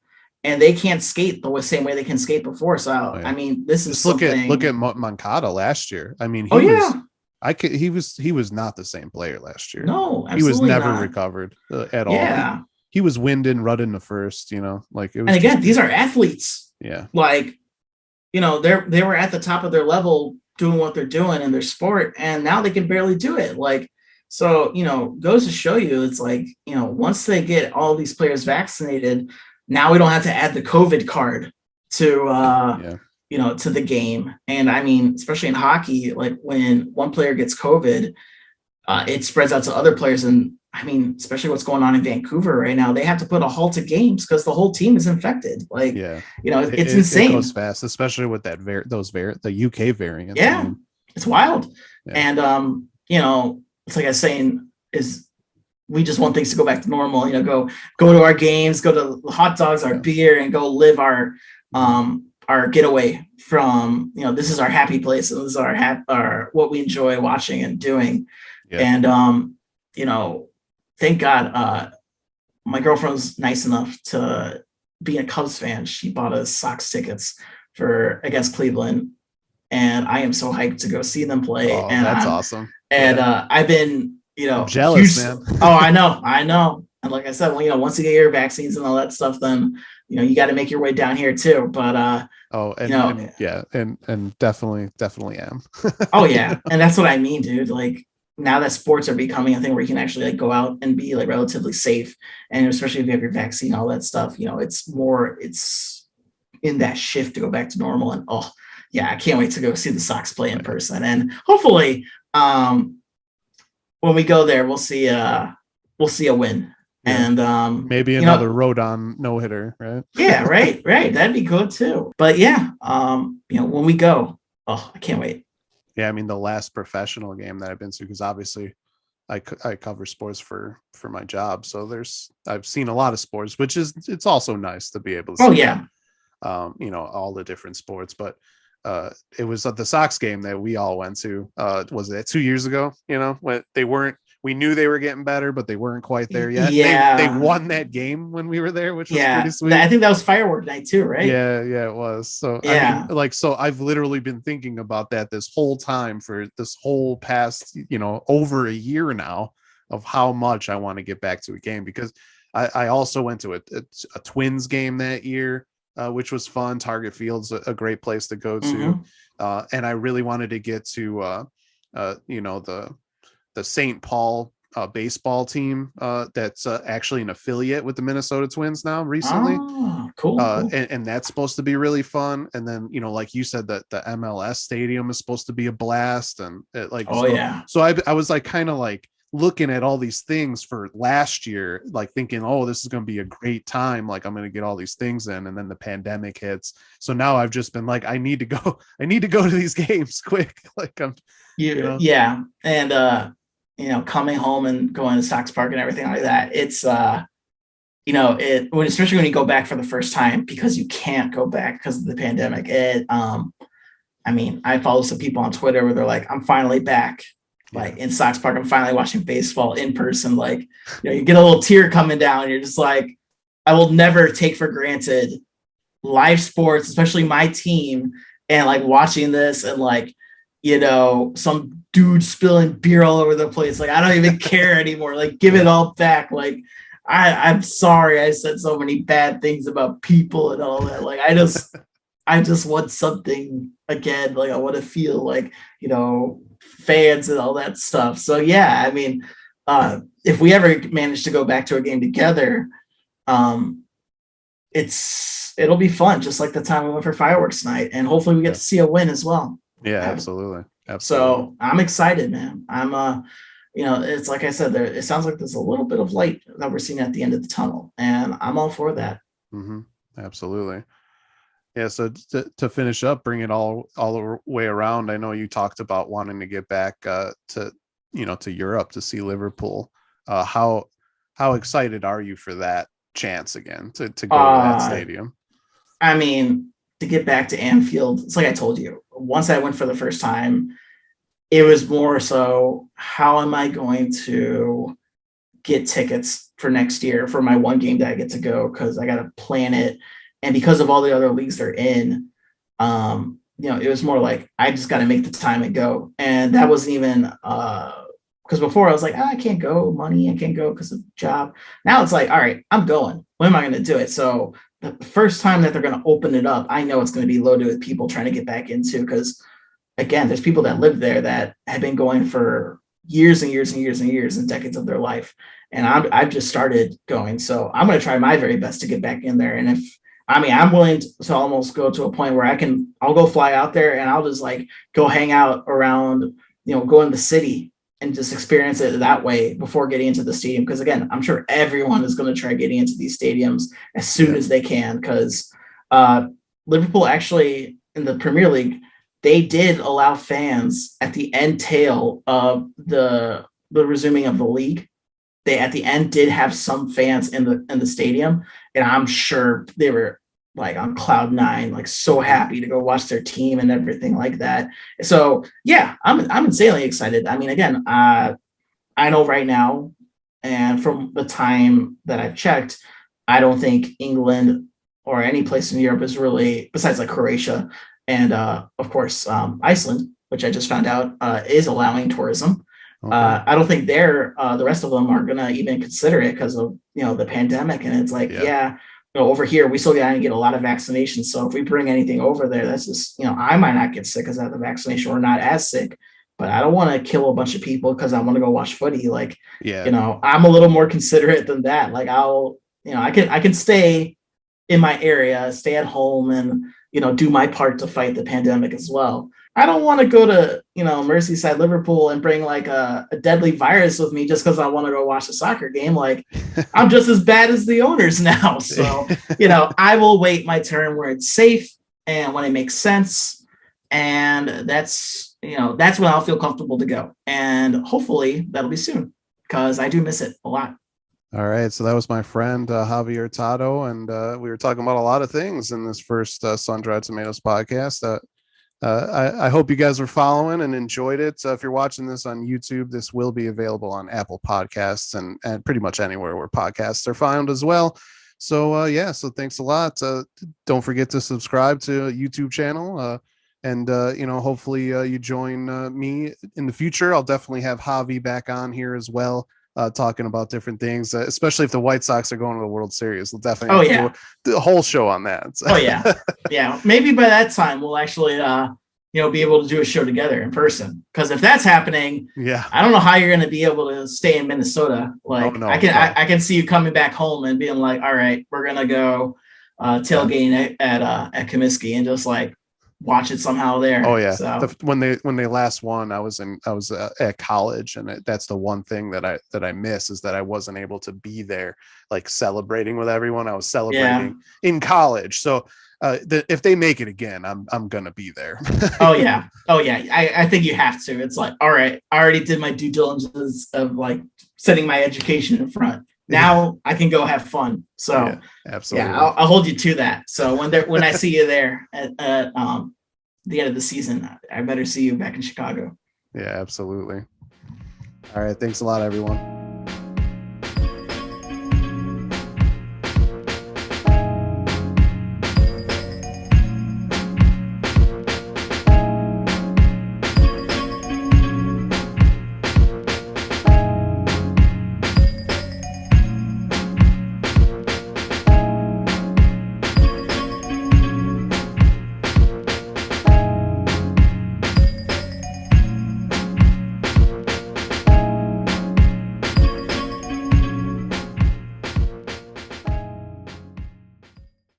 and they can't skate the same way they can skate before. So, I mean, this is something. Look at Moncada last year. I mean, he was not the same player last year. No, absolutely he was never not. recovered at all. He was winded, run in the first, like it was. And again, these are athletes. Yeah. Like, they were at the top of their level doing what they're doing in their sport, and now they can barely do it. Like, so, goes to show you, it's like, once they get all these players vaccinated, now we don't have to add the COVID card to, to the game. And I mean, especially in hockey, like when one player gets COVID, it spreads out to other players. And I mean, especially what's going on in Vancouver right now, they have to put a halt to games because the whole team is infected. Like, it's insane. It goes fast, especially with that the UK variant. Yeah, it's wild. Yeah. And it's like I was saying, is we just want things to go back to normal. Go to our games, go to hot dogs, our beer, and go live our getaway from. This is our happy place, and this is our what we enjoy watching and doing. Yeah. And thank God, my girlfriend was nice enough to be a Cubs fan. She bought us Sox tickets against Cleveland, and I am so hyped to go see them play. Oh, and that's awesome. And I've been, I'm jealous, man. Oh, I know. And like I said, well, once you get your vaccines and all that stuff, then you got to make your way down here too. But and definitely am. Oh yeah, and that's what I mean, dude. Like now that sports are becoming a thing where you can actually like go out and be like relatively safe, and especially if you have your vaccine, all that stuff, it's in that shift to go back to normal. And oh yeah, I can't wait to go see the Sox play in person, and hopefully, when we go there, we'll see a win. Yeah. And maybe another Rodon no hitter, right? Yeah, right. That'd be good too. But yeah, when we go, oh, I can't wait. Yeah, I mean the last professional game that I've been to, because obviously I cover sports for my job, so I've seen a lot of sports, which it's also nice to be able to see. Oh yeah. All the different sports, but it was at the Sox game that we all went to. Was it 2 years ago? When we knew they were getting better, but they weren't quite there yet. Yeah, they won that game when we were there, which was pretty sweet. I think that was firework night too, right? Yeah, it was. So yeah, I mean, so I've literally been thinking about that this whole time for this whole past, over a year now, of how much I want to get back to a game, because I also went to a Twins game that year. Which was fun. Target Field's a great place to go to. And I really wanted to get to, the St. Paul baseball team that's actually an affiliate with the Minnesota Twins now recently. Cool. And that's supposed to be really fun. And then, like you said, that the MLS stadium is supposed to be a blast. And so I was like, kind of like looking at all these things for last year, like thinking, oh, this is going to be a great time. Like I'm going to get all these things in, and then the pandemic hits. So now I've just been like, I need to go to these games quick. Like yeah. And, coming home and going to Sox Park and everything like that. It's, especially when you go back for the first time, because you can't go back because of the pandemic. I follow some people on Twitter where they're like, I'm finally back. Like in Sox Park, I'm finally watching baseball in person. Like, you get a little tear coming down. And you're just like, I will never take for granted live sports, especially my team, and like watching this and like, some dude spilling beer all over the place. Like, I don't even care anymore. Like, give it all back. Like, I'm sorry I said so many bad things about people and all that. Like, I just want something again. Like, I want to feel like, fans and all that stuff. So yeah, I mean, if we ever manage to go back to a game together, it'll be fun, just like the time we went for fireworks night, and hopefully we get to see a win as well. Yeah, absolutely. So I'm excited, man. I'm it's like I said, it sounds like there's a little bit of light that we're seeing at the end of the tunnel, and I'm all for that. Absolutely. Yeah, so to finish up, bring it all the way around. I know you talked about wanting to get back to Europe to see Liverpool. How excited are you for that chance again to go to that stadium? I mean, to get back to Anfield, it's like I told you. Once I went for the first time, it was more so, how am I going to get tickets for next year for my one game that I get to go, because I got to plan it. And because of all the other leagues they're in, it was more like, I just got to make the time and go. And that wasn't even, because before I was like, I can't go, money, I can't go because of job. Now it's like, all right, I'm going. When am I going to do it? So the first time that they're going to open it up, I know it's going to be loaded with people trying to get back into, because again, there's people that live there that have been going for years and years and years and years and decades of their life. And I've just started going. So I'm going to try my very best to get back in there. And I'm willing to almost go to a point where I'll go fly out there and I'll just like go hang out around, go in the city and just experience it that way before getting into the stadium. Because again, I'm sure everyone is going to try getting into these stadiums as soon as they can. Because Liverpool actually, in the Premier League, they did allow fans at the end tail of the resuming of the league. They at the end did have some fans in the stadium, and I'm sure they were like on cloud nine, like so happy to go watch their team and everything like that. So yeah, I'm insanely excited. I mean, again, I know right now, and from the time that I've checked, I don't think England or any place in Europe is really, besides like Croatia and of course Iceland, which I just found out is allowing tourism. Okay. I don't think the rest of them are gonna even consider it because of the pandemic. And it's like, over here we still gotta get a lot of vaccinations. So if we bring anything over there, that's just I might not get sick because I have the vaccination or not as sick, but I don't want to kill a bunch of people because I want to go watch footy. Like, I'm a little more considerate than that. Like I can stay in my area, stay at home, and do my part to fight the pandemic as well. I don't want to go to Merseyside, Liverpool, and bring like a deadly virus with me just because I want to go watch a soccer game. Like, I'm just as bad as the owners now. So I will wait my turn where it's safe and when it makes sense, and that's when I'll feel comfortable to go. And hopefully that'll be soon because I do miss it a lot. All right, so that was my friend Javier Hurtado, and we were talking about a lot of things in this first SunDried Tomatoes podcast. I hope you guys were following and enjoyed it. If you're watching this on YouTube, this will be available on Apple Podcasts and pretty much anywhere where podcasts are found as well. So so thanks a lot. Don't forget to subscribe to a YouTube channel. And hopefully you join me in the future. I'll definitely have Javi back on here as well. Talking about different things, especially if the White Sox are going to the World Series. We'll definitely do a whole show on that. So. Oh, yeah. Maybe by that time we'll actually, be able to do a show together in person. Because if that's happening, I don't know how you're going to be able to stay in Minnesota. Like, I can see you coming back home and being like, all right, we're going to go tailgating at Comiskey and just like watch it somehow there. Oh yeah. So. When they last won, I was at college, and that's the one thing that I miss is that I wasn't able to be there, like celebrating with everyone. I was celebrating in college. So if they make it again, I'm gonna be there. Oh yeah. I think you have to. It's like, all right, I already did my due diligence of like setting my education in front. Now I can go have fun. So absolutely. I'll hold you to that. So when I see you there at the end of the season, I better see you back in Chicago. Yeah, absolutely. All right. Thanks a lot, everyone.